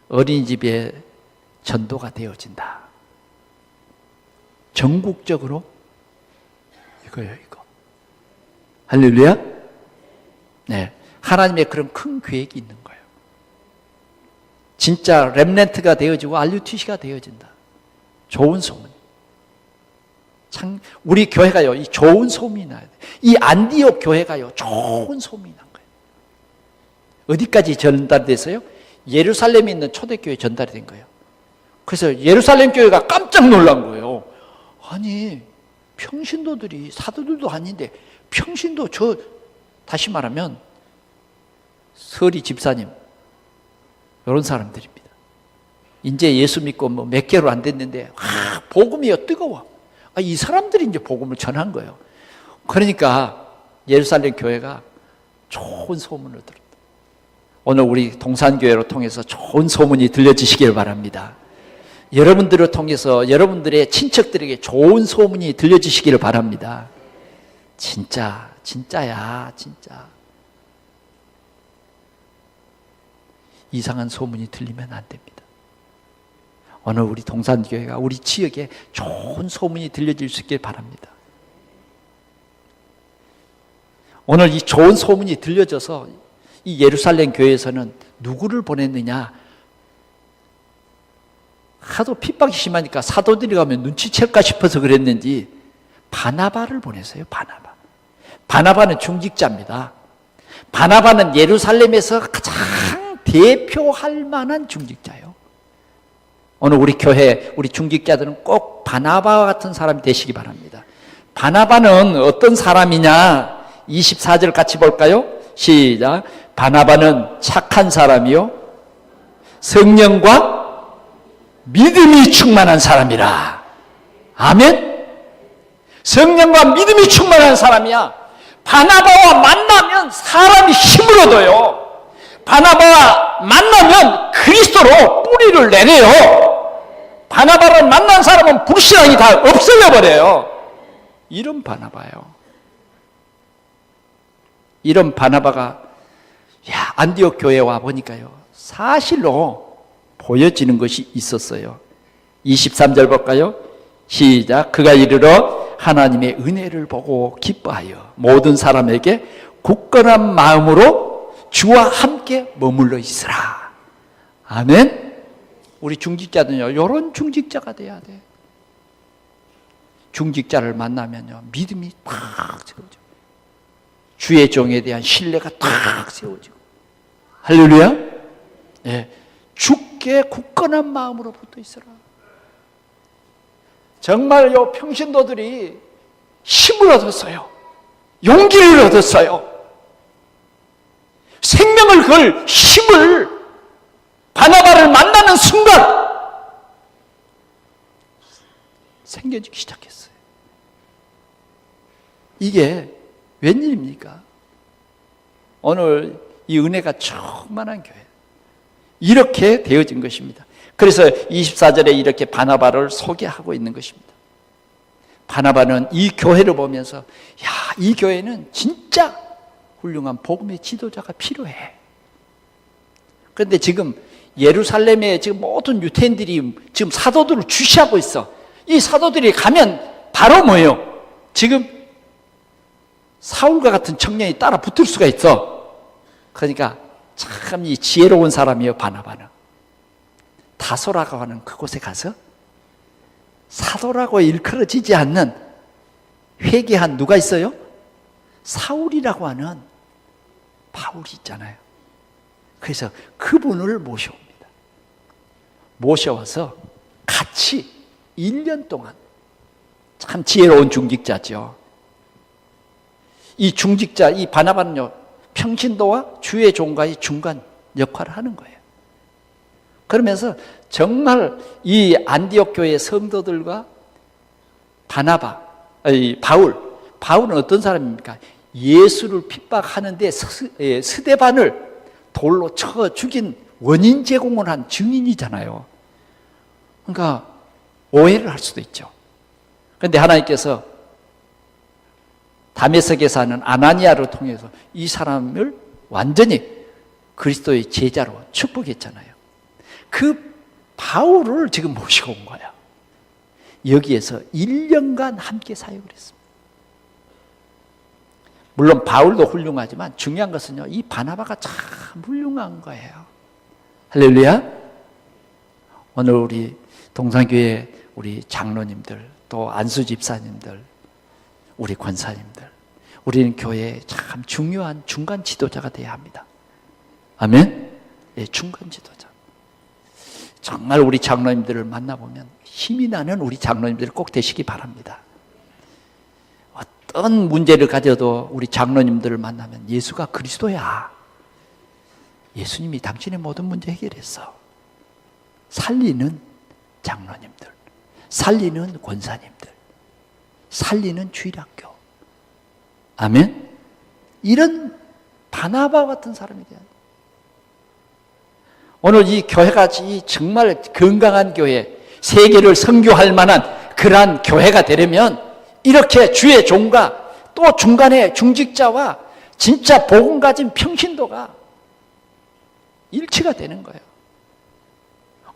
어린이집에 전도가 되어진다. 전국적으로 이거예요, 이거. 할렐루야. 네, 하나님의 그런 큰 계획이 있는 거예요. 진짜 렘넌트가 되어지고 RUTC가 되어진다. 좋은 소문. 참 우리 교회가요, 이 좋은 소문이 나야 돼. 이 안디옥 교회가요, 좋은 소문이 난 거예요. 어디까지 전달됐어요? 예루살렘에 있는 초대교회 전달이 된 거예요. 그래서 예루살렘 교회가 깜짝 놀란 거예요. 아니, 평신도들이 사도들도 아닌데 평신도 다시 말하면 서리 집사님 이런 사람들입니다. 이제 예수 믿고 몇 개월 안 됐는데 복음이요 뜨거워. 이 사람들이 이제 복음을 전한 거예요. 그러니까 예루살렘 교회가 좋은 소문을 들었다. 오늘 우리 동산교회로 통해서 좋은 소문이 들려지시길 바랍니다. 여러분들을 통해서 여러분들의 친척들에게 좋은 소문이 들려지시기를 바랍니다. 진짜야, 진짜. 이상한 소문이 들리면 안 됩니다. 오늘 우리 동산교회가 우리 지역에 좋은 소문이 들려질 수 있길 바랍니다. 오늘 이 좋은 소문이 들려져서 이 예루살렘 교회에서는 누구를 보냈느냐? 하도 핍박이 심하니까 사도들이 가면 눈치챌까 싶어서 그랬는지 바나바를 보냈어요. 바나바는 중직자입니다. 바나바는 예루살렘에서 가장 대표할 만한 중직자예요. 오늘 우리 교회, 우리 중직자들은 꼭 바나바와 같은 사람이 되시기 바랍니다. 바나바는 어떤 사람이냐? 24절 같이 볼까요? 시작. 바나바는 착한 사람이요 성령과 믿음이 충만한 사람이라. 아멘. 성령과 믿음이 충만한 사람이야. 바나바와 만나면 사람이 힘을 얻어요. 바나바와 만나면 그리스도로 뿌리를 내려요. 바나바를 만난 사람은 불신앙이 다 없어져 버려요. 이런 바나바요. 이런 바나바가 안디옥 교회에 와 보니까요, 사실로 보여지는 것이 있었어요. 23절 볼까요? 시작. 그가 이르러 하나님의 은혜를 보고 기뻐하여 모든 사람에게 굳건한 마음으로 주와 함께 머물러 있으라. 아멘. 우리 중직자들은요, 이런 중직자가 돼야 돼. 중직자를 만나면요, 믿음이 팍 세워져. 주의 종에 대한 신뢰가 탁 세워지고. 할렐루야. 네. 주께 굳건한 마음으로 붙어 있어라. 정말요, 평신도들이 힘을 얻었어요. 용기를 얻었어요. 생명을 걸 힘을 바나바를 만나는 순간 생겨지기 시작했어요. 이게 웬일입니까? 오늘 이 은혜가 충만한 교회, 이렇게 되어진 것입니다. 그래서 24절에 이렇게 바나바를 소개하고 있는 것입니다. 바나바는 이 교회를 보면서 이 교회는 진짜 훌륭한 복음의 지도자가 필요해. 그런데 지금 예루살렘에 지금 모든 유대인들이 지금 사도들을 주시하고 있어. 이 사도들이 가면 바로 뭐예요? 지금 사울과 같은 청년이 따라 붙을 수가 있어. 그러니까 참 이 지혜로운 사람이에요. 바나바는 다소라고 하는 그곳에 가서 사도라고 일컬어지지 않는 회개한 누가 있어요? 사울이라고 하는 바울이 있잖아요. 그래서 그분을 모셔옵니다. 모셔와서 같이 1년 동안, 참 지혜로운 중직자죠. 이 중직자, 이 바나바는요, 평신도와 주의 종과의 중간 역할을 하는 거예요. 그러면서 정말 이 안디옥 교회 성도들과 바울은 어떤 사람입니까? 예수를 핍박하는데 스데반을 돌로 쳐 죽인 원인 제공을 한 증인이잖아요. 그러니까 오해를 할 수도 있죠. 그런데 하나님께서 다메섹에 사는 아나니아를 통해서 이 사람을 완전히 그리스도의 제자로 축복했잖아요. 그 바울을 지금 모시고 온 거야. 여기에서 1년간 함께 사역을 했습니다. 물론 바울도 훌륭하지만 중요한 것은요, 이 바나바가 참 훌륭한 거예요. 할렐루야. 오늘 우리 동산교회 우리 장로님들, 또 안수 집사님들, 우리 권사님들, 우리는 교회에 참 중요한 중간 지도자가 되어야 합니다. 아멘? 예, 중간 지도자. 정말 우리 장로님들을 만나보면 힘이 나는 우리 장로님들 꼭 되시기 바랍니다. 어떤 문제를 가져도 우리 장로님들을 만나면 예수가 그리스도야. 예수님이 당신의 모든 문제 해결했어. 살리는 장로님들, 살리는 권사님들, 살리는 주일학교. 아멘? 이런 바나바 같은 사람이 돼야 돼. 오늘 이 교회가 정말 건강한 교회, 세계를 선교할 만한 그러한 교회가 되려면 이렇게 주의 종과 또 중간에 중직자와 진짜 복음 가진 평신도가 일치가 되는 거예요.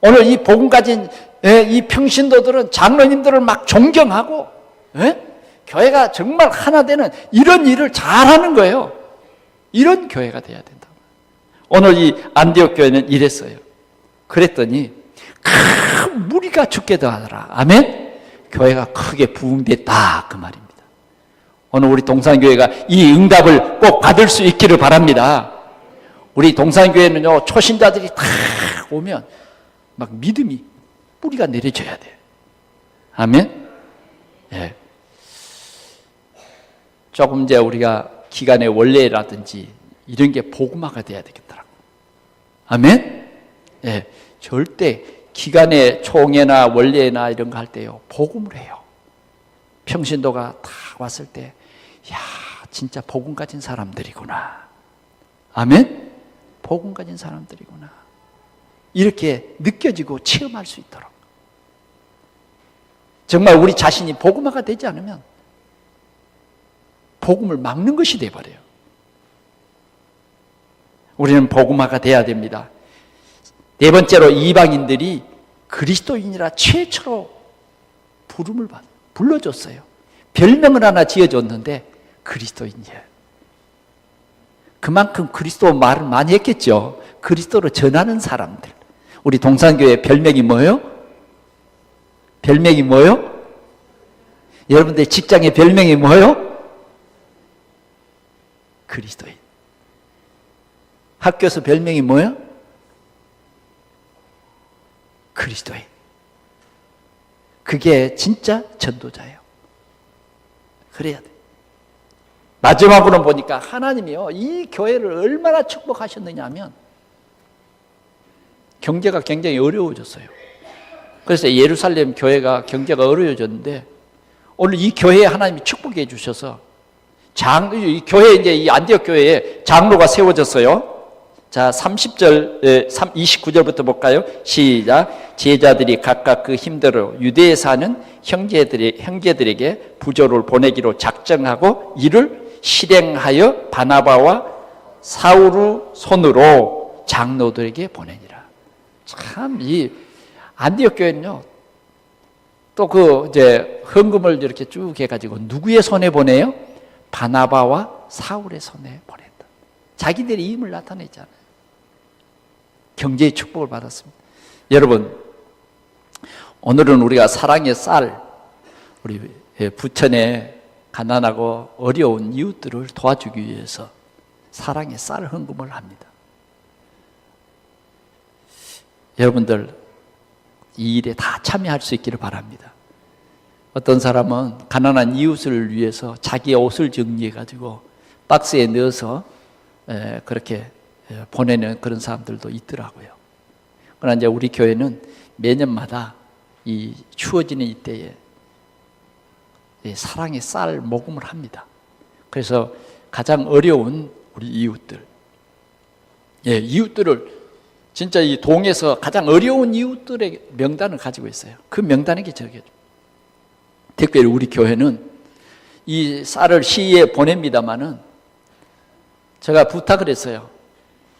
오늘 이 복음 가진 이 평신도들은 장로님들을 막 존경하고 교회가 정말 하나 되는 이런 일을 잘하는 거예요. 이런 교회가 돼야 된다. 오늘 이 안디옥 교회는 이랬어요. 그랬더니 큰 무리가 죽게도 하더라. 아멘? 교회가 크게 부흥됐다 그 말입니다. 오늘 우리 동산교회가 이 응답을 꼭 받을 수 있기를 바랍니다. 우리 동산교회는요, 초신자들이 다 오면 막 믿음이 뿌리가 내려져야 돼요. 아멘? 예. 조금 이제 우리가 기간의 원례라든지 이런 게 복음화가 돼야 되겠더라고. 아멘? 예. 절대 기간의 총회나 원례나 이런 거 할 때요, 복음을 해요. 평신도가 다 왔을 때, 야, 진짜 복음 가진 사람들이구나. 아멘? 복음 가진 사람들이구나. 이렇게 느껴지고 체험할 수 있도록. 정말 우리 자신이 복음화가 되지 않으면 복음을 막는 것이 되어버려요. 우리는 복음화가 돼야 됩니다. 네 번째로 이방인들이 그리스도인이라 최초로 부름을 불러줬어요. 별명을 하나 지어줬는데 그리스도인이에요. 그만큼 그리스도 말을 많이 했겠죠. 그리스도를 전하는 사람들. 우리 동산교회 별명이 뭐예요? 별명이 뭐예요? 여러분들 직장의 별명이 뭐예요? 그리스도인. 학교에서 별명이 뭐예요? 그리스도인. 그게 진짜 전도자예요. 그래야 돼. 마지막으로 보니까 하나님이요, 이 교회를 얼마나 축복하셨느냐 하면 경제가 굉장히 어려워졌어요. 그래서 예루살렘 교회가 경제가 어려워졌는데 오늘 이 교회에 하나님이 축복해 주셔서 이 교회 이제 이 안디옥 교회에 장로가 세워졌어요. 자, 30절, 29절부터 볼까요? 시작. 제자들이 각각 그 힘대로 유대에 사는 형제들에게 부조를 보내기로 작정하고 이를 실행하여 바나바와 사울의 손으로 장로들에게 보내니라. 참, 이 안디옥 교회는요, 또 이제 헌금을 이렇게 쭉 해가지고 누구의 손에 보내요? 바나바와 사울의 손에 보낸다. 자기들의 힘을 나타내잖아요. 경제의 축복을 받았습니다. 여러분, 오늘은 우리가 사랑의 쌀, 우리 부천의 가난하고 어려운 이웃들을 도와주기 위해서 사랑의 쌀 헌금을 합니다. 여러분들 이 일에 다 참여할 수 있기를 바랍니다. 어떤 사람은 가난한 이웃을 위해서 자기의 옷을 정리해 가지고 박스에 넣어서 그렇게 보내는 그런 사람들도 있더라고요. 그러나 이제 우리 교회는 매년마다 이 추워지는 이때에 사랑의 쌀 모금을 합니다. 그래서 가장 어려운 우리 이웃들, 이웃들을 진짜 이 동에서 가장 어려운 이웃들의 명단을 가지고 있어요. 그 명단이 저게. 특별히 우리 교회는 이 쌀을 시에 보냅니다마는 제가 부탁을 했어요.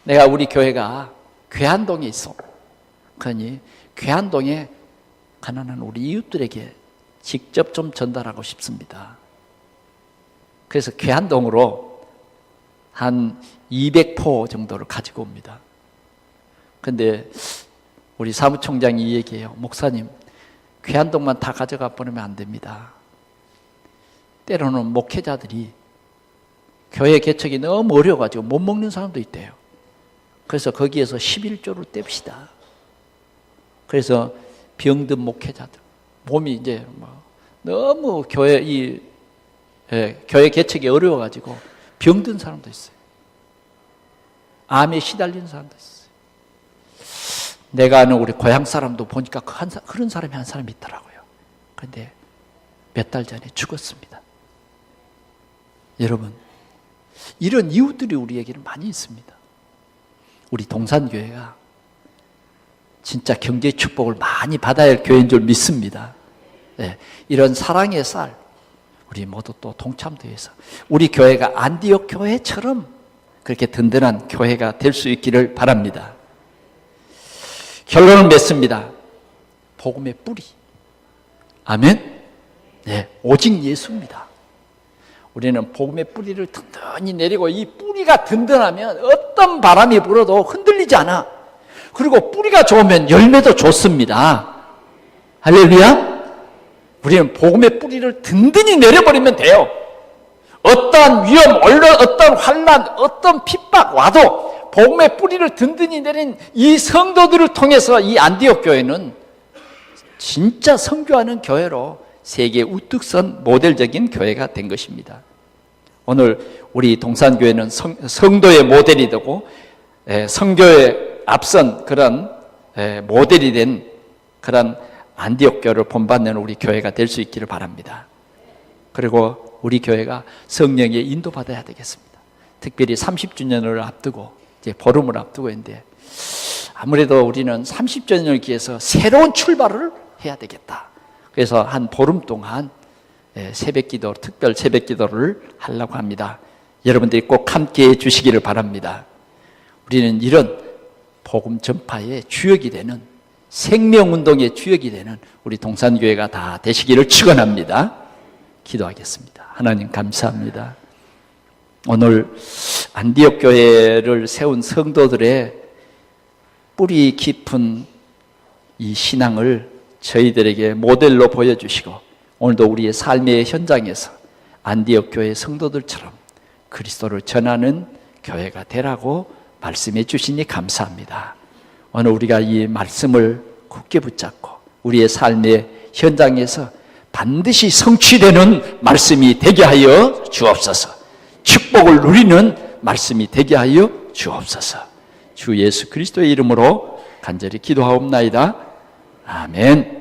내가 우리 교회가 괴한동에 있어. 그러니 괴한동에 가난한 우리 이웃들에게 직접 좀 전달하고 싶습니다. 그래서 괴한동으로 한 200포 정도를 가지고 옵니다. 근데 우리 사무총장이 얘기해요. 목사님, 괴한동만 다 가져가 보내면 안 됩니다. 때로는 목회자들이 교회 개척이 너무 어려워가지고 못 먹는 사람도 있대요. 그래서 거기에서 11조를 뗍시다. 그래서 병든 목회자들, 몸이 이제 너무 교회 개척이 어려워가지고 병든 사람도 있어요. 암에 시달리는 사람도 있어요. 내가 아는 우리 고향 사람도 보니까 그런 사람이 한 사람이 있더라고요. 그런데 몇 달 전에 죽었습니다. 여러분, 이런 이웃들이 우리에게는 많이 있습니다. 우리 동산교회가 진짜 경제 축복을 많이 받아야 할 교회인 줄 믿습니다. 이런 사랑의 쌀, 우리 모두 또 동참되어서 우리 교회가 안디옥 교회처럼 그렇게 든든한 교회가 될 수 있기를 바랍니다. 결론을 맺습니다. 복음의 뿌리. 아멘? 오직 예수입니다. 우리는 복음의 뿌리를 든든히 내리고 이 뿌리가 든든하면 어떤 바람이 불어도 흔들리지 않아. 그리고 뿌리가 좋으면 열매도 좋습니다. 할렐루야. 우리는 복음의 뿌리를 든든히 내려버리면 돼요. 어떠한 위험, 어떤 환난, 어떤 핍박 와도 복음의 뿌리를 든든히 내린 이 성도들을 통해서 이 안디옥 교회는 진짜 선교하는 교회로 세계 우뚝 선 모델적인 교회가 된 것입니다. 오늘 우리 동산교회는 성도의 모델이 되고 선교에 앞선 그런 모델이 된 그런 안디옥 교회를 본받는 우리 교회가 될 수 있기를 바랍니다. 그리고 우리 교회가 성령의 인도받아야 되겠습니다. 특별히 30주년을 앞두고 이제 보름을 앞두고 있는데 아무래도 우리는 30주년을 기해서 새로운 출발을 해야 되겠다. 그래서 한 보름 동안 새벽기도, 특별 새벽기도를 하려고 합니다. 여러분들이 꼭 함께해 주시기를 바랍니다. 우리는 이런 복음 전파의 주역이 되는, 생명운동의 주역이 되는 우리 동산교회가 다 되시기를 축원합니다. 기도하겠습니다. 하나님 감사합니다. 오늘 안디옥 교회를 세운 성도들의 뿌리 깊은 이 신앙을 저희들에게 모델로 보여주시고 오늘도 우리의 삶의 현장에서 안디옥 교회 성도들처럼 그리스도를 전하는 교회가 되라고 말씀해 주시니 감사합니다. 오늘 우리가 이 말씀을 굳게 붙잡고 우리의 삶의 현장에서 반드시 성취되는 말씀이 되게 하여 주옵소서. 축복을 누리는 말씀이 되게 하여 주옵소서. 주 예수 그리스도의 이름으로 간절히 기도하옵나이다. 아멘.